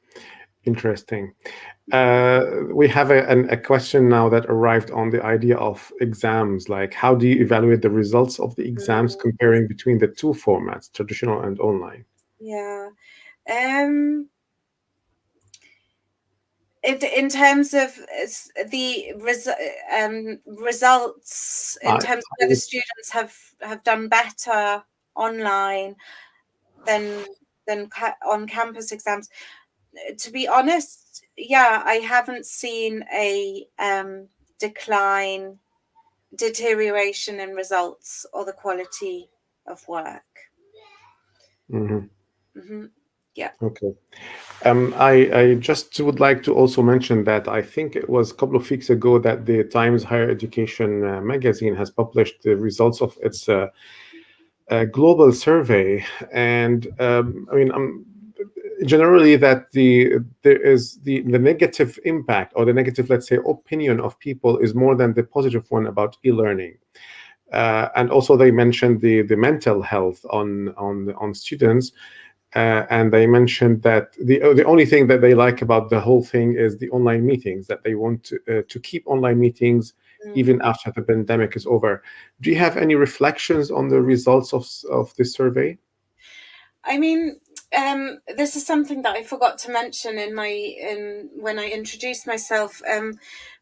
Interesting. We have a question now that arrived on the idea of exams. Like, how do you evaluate the results of the exams comparing between the two formats, traditional and online? Yeah. In terms of the results, in terms of whether students have done better online than on campus exams, to be honest, yeah, I haven't seen a deterioration in results or the quality of work. Mm-hmm. Mm-hmm. Yeah. Okay. I just would like to also mention that I think it was a couple of weeks ago that the Times Higher Education magazine has published the results of its global survey, and I mean, generally that there is the negative impact or the negative, let's say, opinion of people is more than the positive one about e-learning. And also they mentioned the mental health on students. And they mentioned that the only thing that they like about the whole thing is the online meetings, that they want to keep online meetings even after the pandemic is over. Do you have any reflections on the results of this survey? I mean, this is something that I forgot to mention when I introduced myself.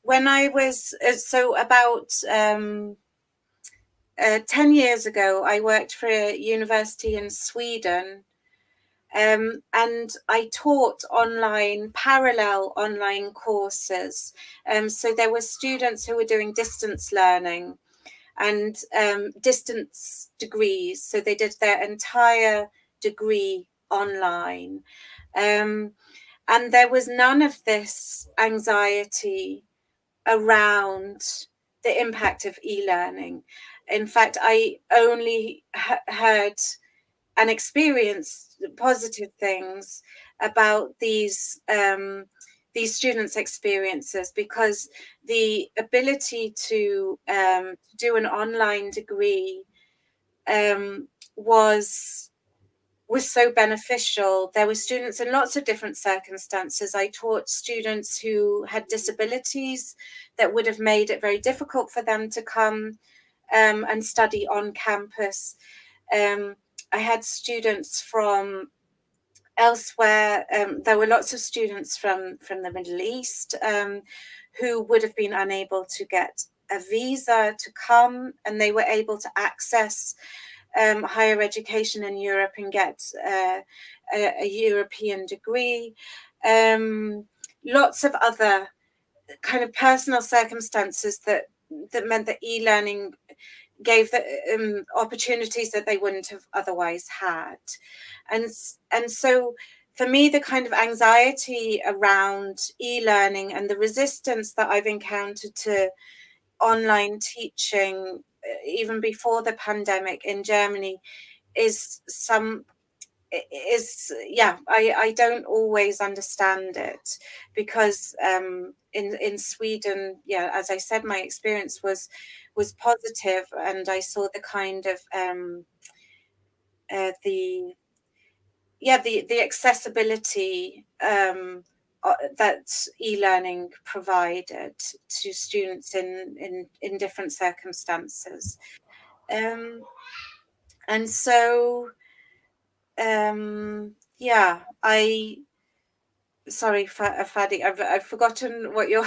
When I was about 10 years ago, I worked for a university in Sweden. And I taught parallel online courses. So there were students who were doing distance learning and distance degrees. So they did their entire degree online. And there was none of this anxiety around the impact of e-learning. In fact, I only heard and experienced positive things about these students' experiences, because the ability to do an online degree was so beneficial. There were students in lots of different circumstances. I taught students who had disabilities that would have made it very difficult for them to come and study on campus. I had students from elsewhere. There were lots of students from the Middle East who would have been unable to get a visa to come, and they were able to access higher education in Europe and get a European degree. Lots of other kind of personal circumstances that meant that e-learning gave the opportunities that they wouldn't have otherwise had. And so for me, the kind of anxiety around e-learning and the resistance that I've encountered to online teaching, even before the pandemic in Germany, I don't always understand it, because in Sweden, as I said, my experience was positive, and I saw the kind of the accessibility that e-learning provided to students in different circumstances, and so sorry, Fadi, I've forgotten what you're.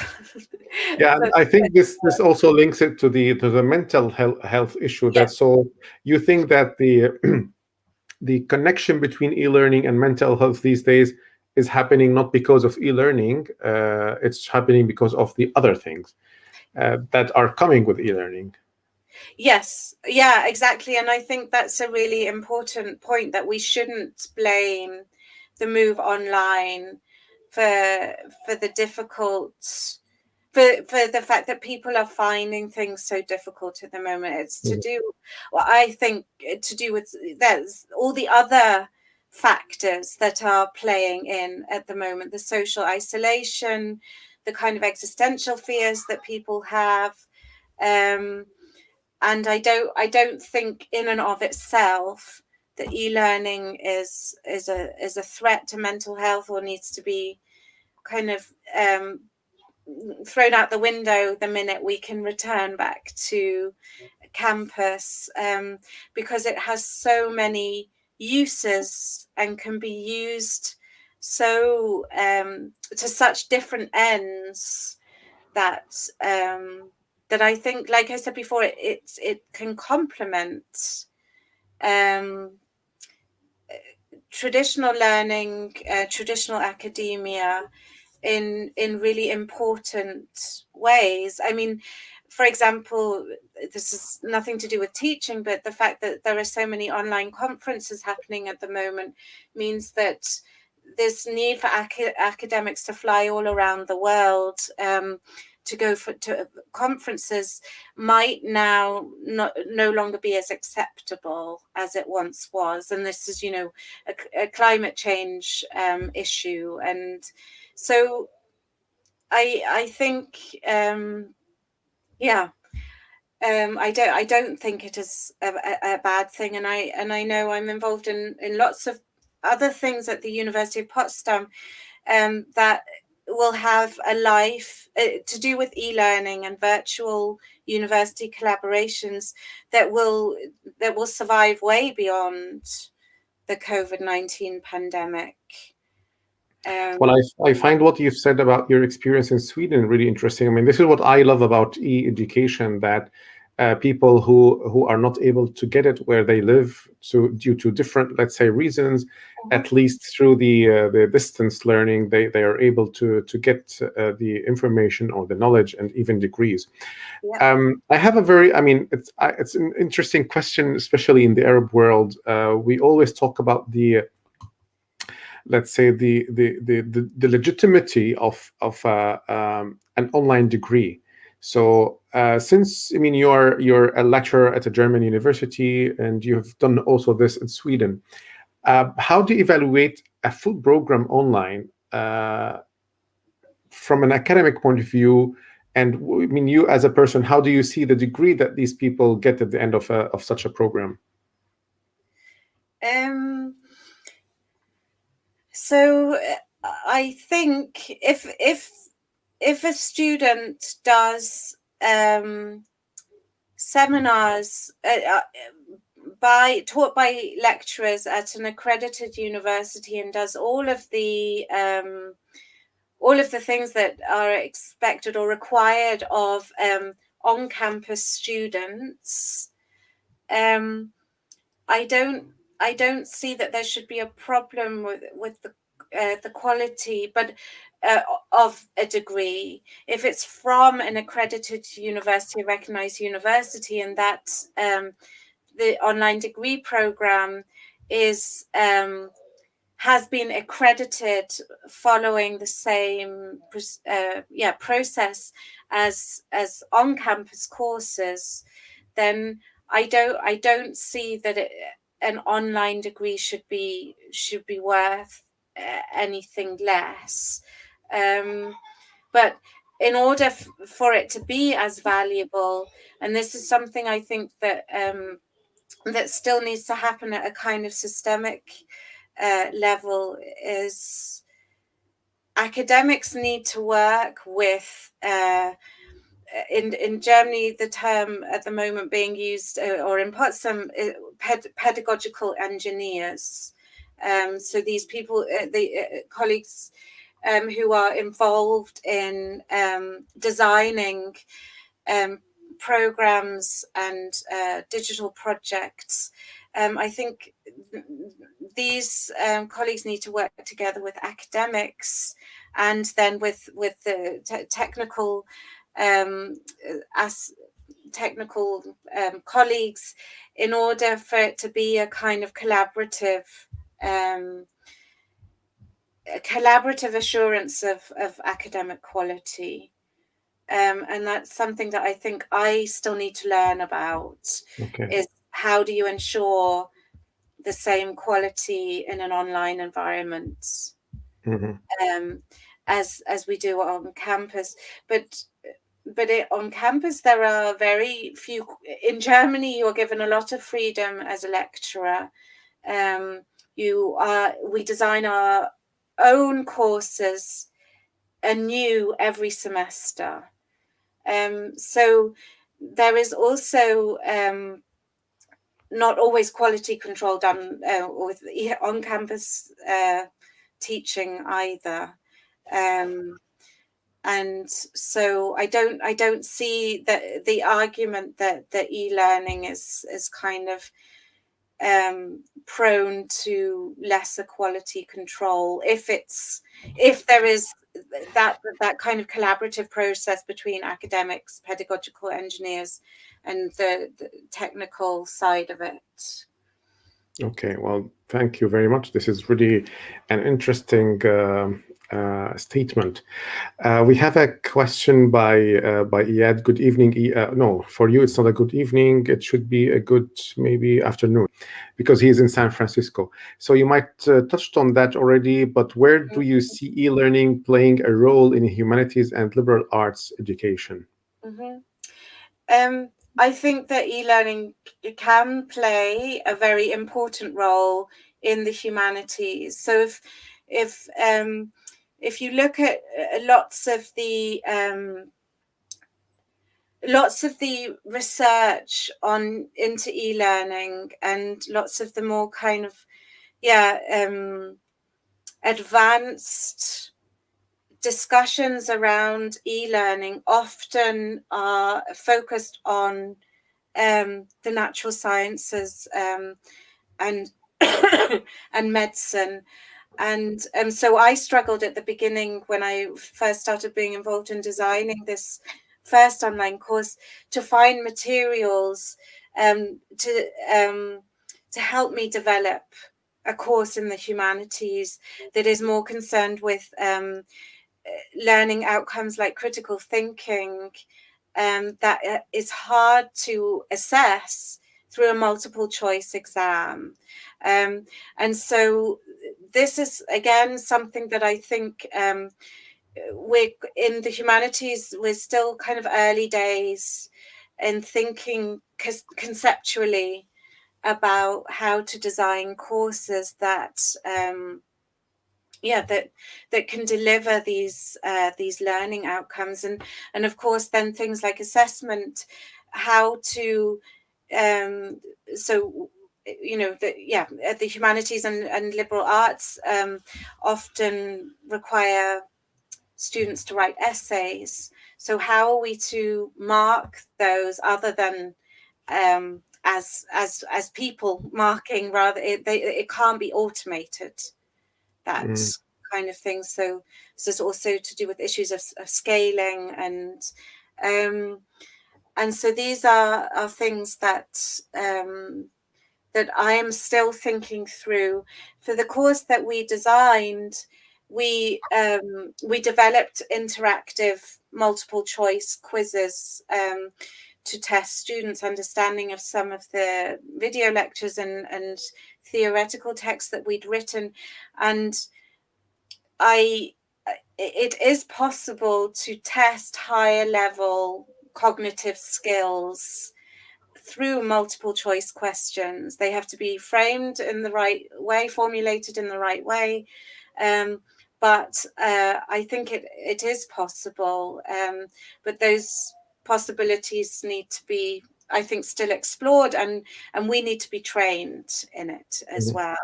Yeah, I think this also links it to the mental health issue. Yeah. That so you think that the connection between e-learning and mental health these days is happening not because of e-learning, it's happening because of the other things that are coming with e-learning. Yes, yeah, exactly. And I think that's a really important point, that we shouldn't blame the move online for the fact that people are finding things so difficult at the moment. It's to do, well, I think, to do with there's all the other factors that are playing in at the moment: the social isolation, the kind of existential fears that people have. And I don't think in and of itself that e-learning is a threat to mental health or needs to be kind of thrown out the window the minute we can return back to campus, because it has so many uses and can be used so to such different ends that that I think, like I said before, it can complement traditional learning, traditional academia in really important ways. I mean, for example, this is nothing to do with teaching, but the fact that there are so many online conferences happening at the moment means that this need for academics to fly all around the world to go to conferences might now no longer be as acceptable as it once was. And this is, a climate change issue. And so I think, I don't think it is a bad thing. And I know I'm involved in lots of other things at the University of Potsdam that will have a life to do with e-learning and virtual university collaborations that will survive way beyond the COVID-19 pandemic. Well, I find what you've said about your experience in Sweden really interesting. I mean, this is what I love about e-education, that people who are not able to get it where they live due to different, let's say, reasons, at least through the distance learning, they are able to get the information or the knowledge and even degrees. Yeah. I have it's an interesting question, especially in the Arab world. We always talk about let's say the legitimacy of an online degree. So since you're a lecturer at a German university and you have done also this in Sweden, how do you evaluate a full program online from an academic point of view? And you as a person, how do you see the degree that these people get at the end of such a program? So I think if a student does seminars taught by lecturers at an accredited university and does all of the things that are expected or required of on-campus students, I don't see that there should be a problem with the quality, but of a degree if it's from an accredited university, a recognized university, and that the online degree program is has been accredited following the same process as on-campus courses, then I don't see that an online degree should be worth anything less. But in order for it to be as valuable, and this is something I think that that still needs to happen at a kind of systemic level, is academics need to work with in Germany, the term at the moment being used, or in Potsdam, pedagogical engineers. So these people, the colleagues who are involved in designing programs and digital projects. I think these colleagues need to work together with academics and then with the technical colleagues in order for it to be a kind of collaborative assurance of academic quality. And that's something that I think I still need to learn about. Okay. Is how do you ensure the same quality in an online environment? Mm-hmm. as we do on campus. But on campus, there are very few. In Germany, you're given a lot of freedom as a lecturer. We design our own courses anew every semester. So there is also not always quality control done with on-campus teaching either. And so I don't see the argument that e-learning is kind of prone to lesser quality control if there is that kind of collaborative process between academics, pedagogical engineers, and the technical side of it. Okay, well, thank you very much. This is really an interesting statement. We have a question by Iyad. Good evening. No, for you it's not a good evening. It should be a good maybe afternoon, because he is in San Francisco. So you might touched on that already, but where do you see e-learning playing a role in humanities and liberal arts education? I think that e-learning can play a very important role in the humanities. So if you look at lots of the research into e-learning and lots of the more kind of advanced discussions around e-learning often are focused on the natural sciences and and medicine. And so I struggled at the beginning when I first started being involved in designing this first online course to find materials to help me develop a course in the humanities that is more concerned with learning outcomes like critical thinking, that is hard to assess through a multiple choice exam. And so this is, again, something that I think we're in the humanities, we're still kind of early days in thinking conceptually about how to design courses that that can deliver these learning outcomes, and of course then things like assessment, how to so the humanities and liberal arts often require students to write essays. So how are we to mark those other than as people marking? Rather, it can't be automated, that kind of thing. So it's also to do with issues of scaling, and so these are things that that I am still thinking through. For the course that we designed, we developed interactive multiple choice quizzes to test students' understanding of some of the video lectures and theoretical texts that we'd written. And it is possible to test higher level cognitive skills through multiple choice questions. They have to be framed in the right way, formulated in the right way. But I think it is possible. But those possibilities need to be, I think, still explored, and we need to be trained in it as well.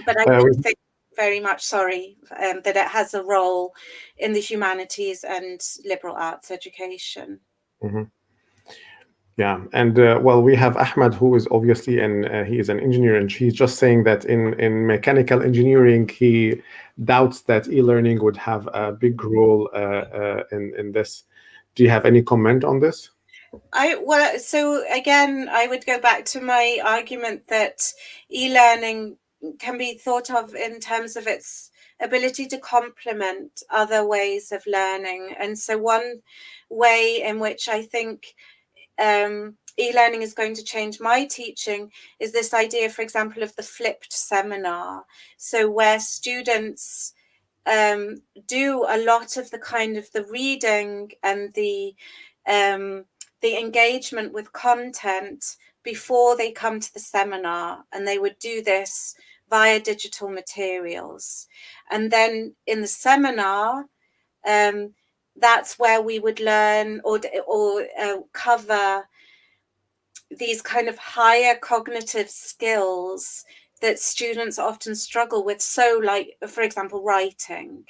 But I do think very much, that it has a role in the humanities and liberal arts education. Yeah, and well, we have Ahmed, who is obviously he is an engineer, and she's just saying that in mechanical engineering, he doubts that e-learning would have a big role in this. Do you have any comment on this? So again, I would go back to my argument that e-learning can be thought of in terms of its ability to complement other ways of learning. And so one way in which I think e-learning is going to change my teaching is this idea, for example, of the flipped seminar. So where students do a lot of the kind of the reading and the engagement with content before they come to the seminar, and they would do this via digital materials. And then in the seminar, that's where we would learn or cover these kind of higher cognitive skills that students often struggle with. So like, for example, writing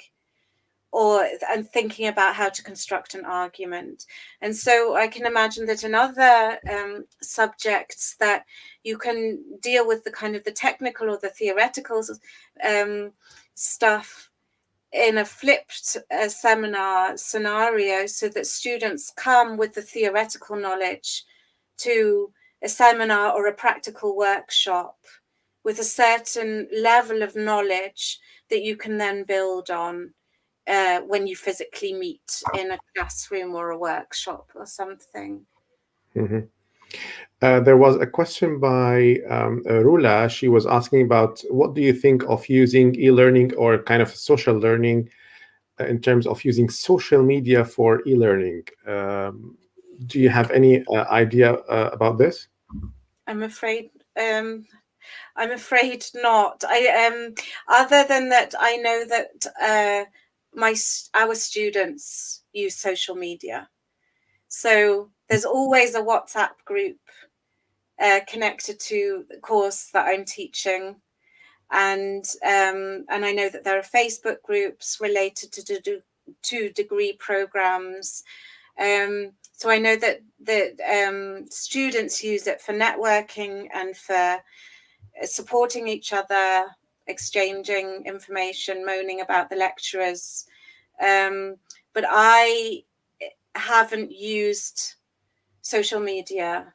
and thinking about how to construct an argument. And so I can imagine that in other subjects that you can deal with the kind of the technical or the theoretical stuff in a flipped seminar scenario, so that students come with the theoretical knowledge to a seminar or a practical workshop with a certain level of knowledge that you can then build on when you physically meet in a classroom or a workshop or something. Mm-hmm. There was a question by Rula. She was asking about, what do you think of using e-learning or kind of social learning in terms of using social media for e-learning? Do you have any idea about this? I'm afraid not. Other than that, I know that our students use social media. So there's always a WhatsApp group connected to the course that I'm teaching, and I know that there are Facebook groups related to degree programs. So I know that students use it for networking and for supporting each other, exchanging information, moaning about the lecturers. But I haven't used social media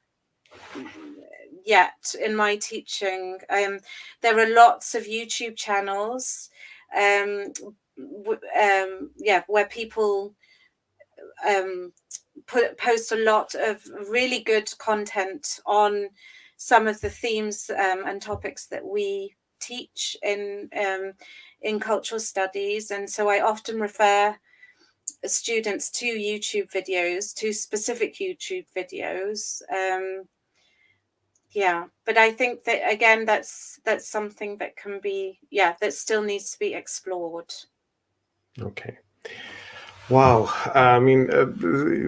yet in my teaching. There are lots of YouTube channels, where people post a lot of really good content on some of the themes and topics that we teach in cultural studies. And so I often refer students to YouTube videos, to specific YouTube videos. But I think that, again, that's something that can be, that still needs to be explored. Okay. Wow. I mean,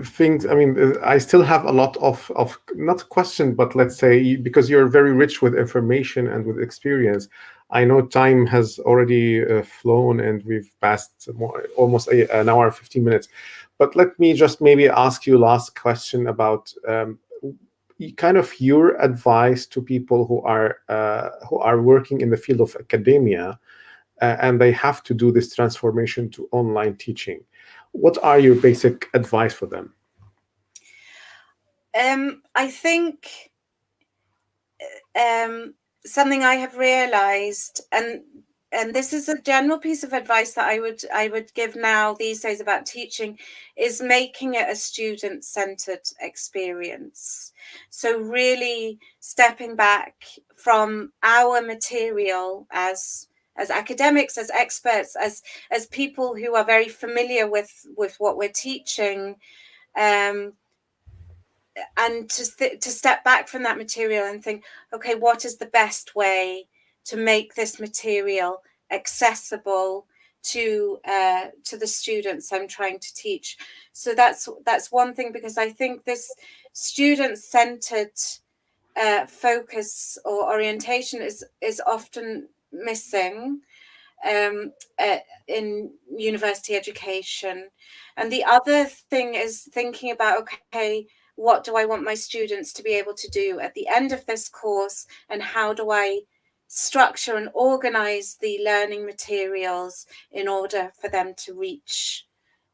things, I mean, I still have a lot of not question, but let's say, because you're very rich with information and with experience, I know time has already flown and we've passed almost an hour and 15 minutes. But let me just maybe ask you last question about kind of your advice to people who are working in the field of academia and they have to do this transformation to online teaching. What are your basic advice for them? I think something I have realized, and this is a general piece of advice that I would give now these days about teaching, is making it a student-centered experience. So really stepping back from our material as academics, as experts, as people who are very familiar with what we're teaching, and to step back from that material and think, okay, what is the best way to make this material accessible to the students I'm trying to teach? So that's one thing, because I think this student-centered focus or orientation is often missing in university education. And the other thing is thinking about, okay, what do I want my students to be able to do at the end of this course, and how do I structure and organize the learning materials in order for them to reach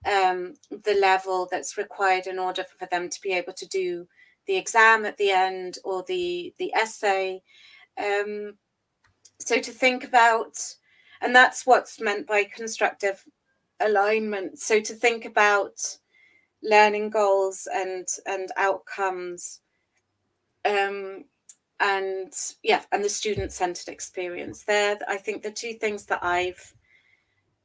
the level that's required in order for them to be able to do the exam at the end or the essay. So to think about, and that's what's meant by constructive alignment. So to think about learning goals and outcomes, and the student-centered experience. There, I think the two things that I've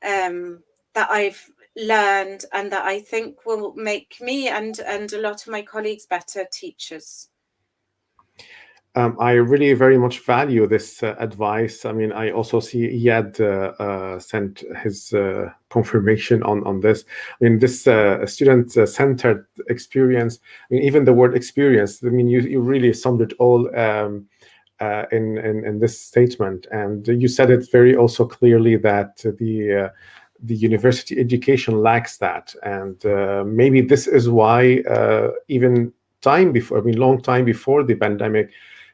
that I've learned and that I think will make me and a lot of my colleagues better teachers. I really very much value this advice. I mean, I also see Iyad sent his confirmation on this. I mean, this student-centered experience, I mean, even the word experience, I mean, you really summed it all in this statement. And you said it very also clearly that the university education lacks that. And maybe this is why even long time before the pandemic,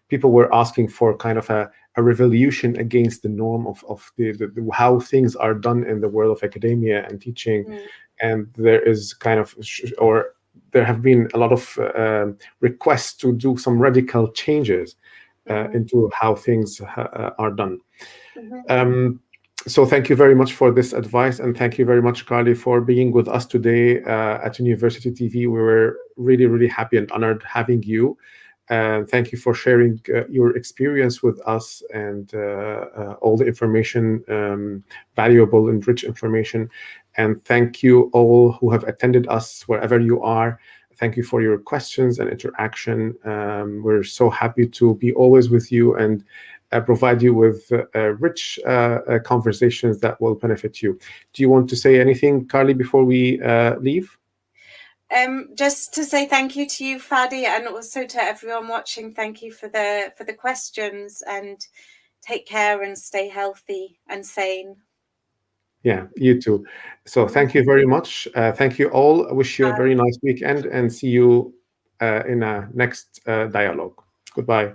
people were asking for kind of a revolution against the norm of the how things are done in the world of academia and teaching. And there is kind of, or there have been a lot of requests to do some radical changes into how things are done. So thank you very much for this advice, and thank you very much, Carly, for being with us today at University TV. We were really, really happy and honored having you. Thank you for sharing your experience with us and all the information, valuable and rich information. And thank you all who have attended us wherever you are. Thank you for your questions and interaction. We're so happy to be always with you and provide you with rich conversations that will benefit you. Do you want to say anything, Carly, before we leave? Just to say thank you to you, Fadi, and also to everyone watching. Thank you for the questions, and take care and stay healthy and sane. Yeah, you too. So thank you very much. Thank you all. I wish you a very nice weekend and see you in a next dialogue. Goodbye.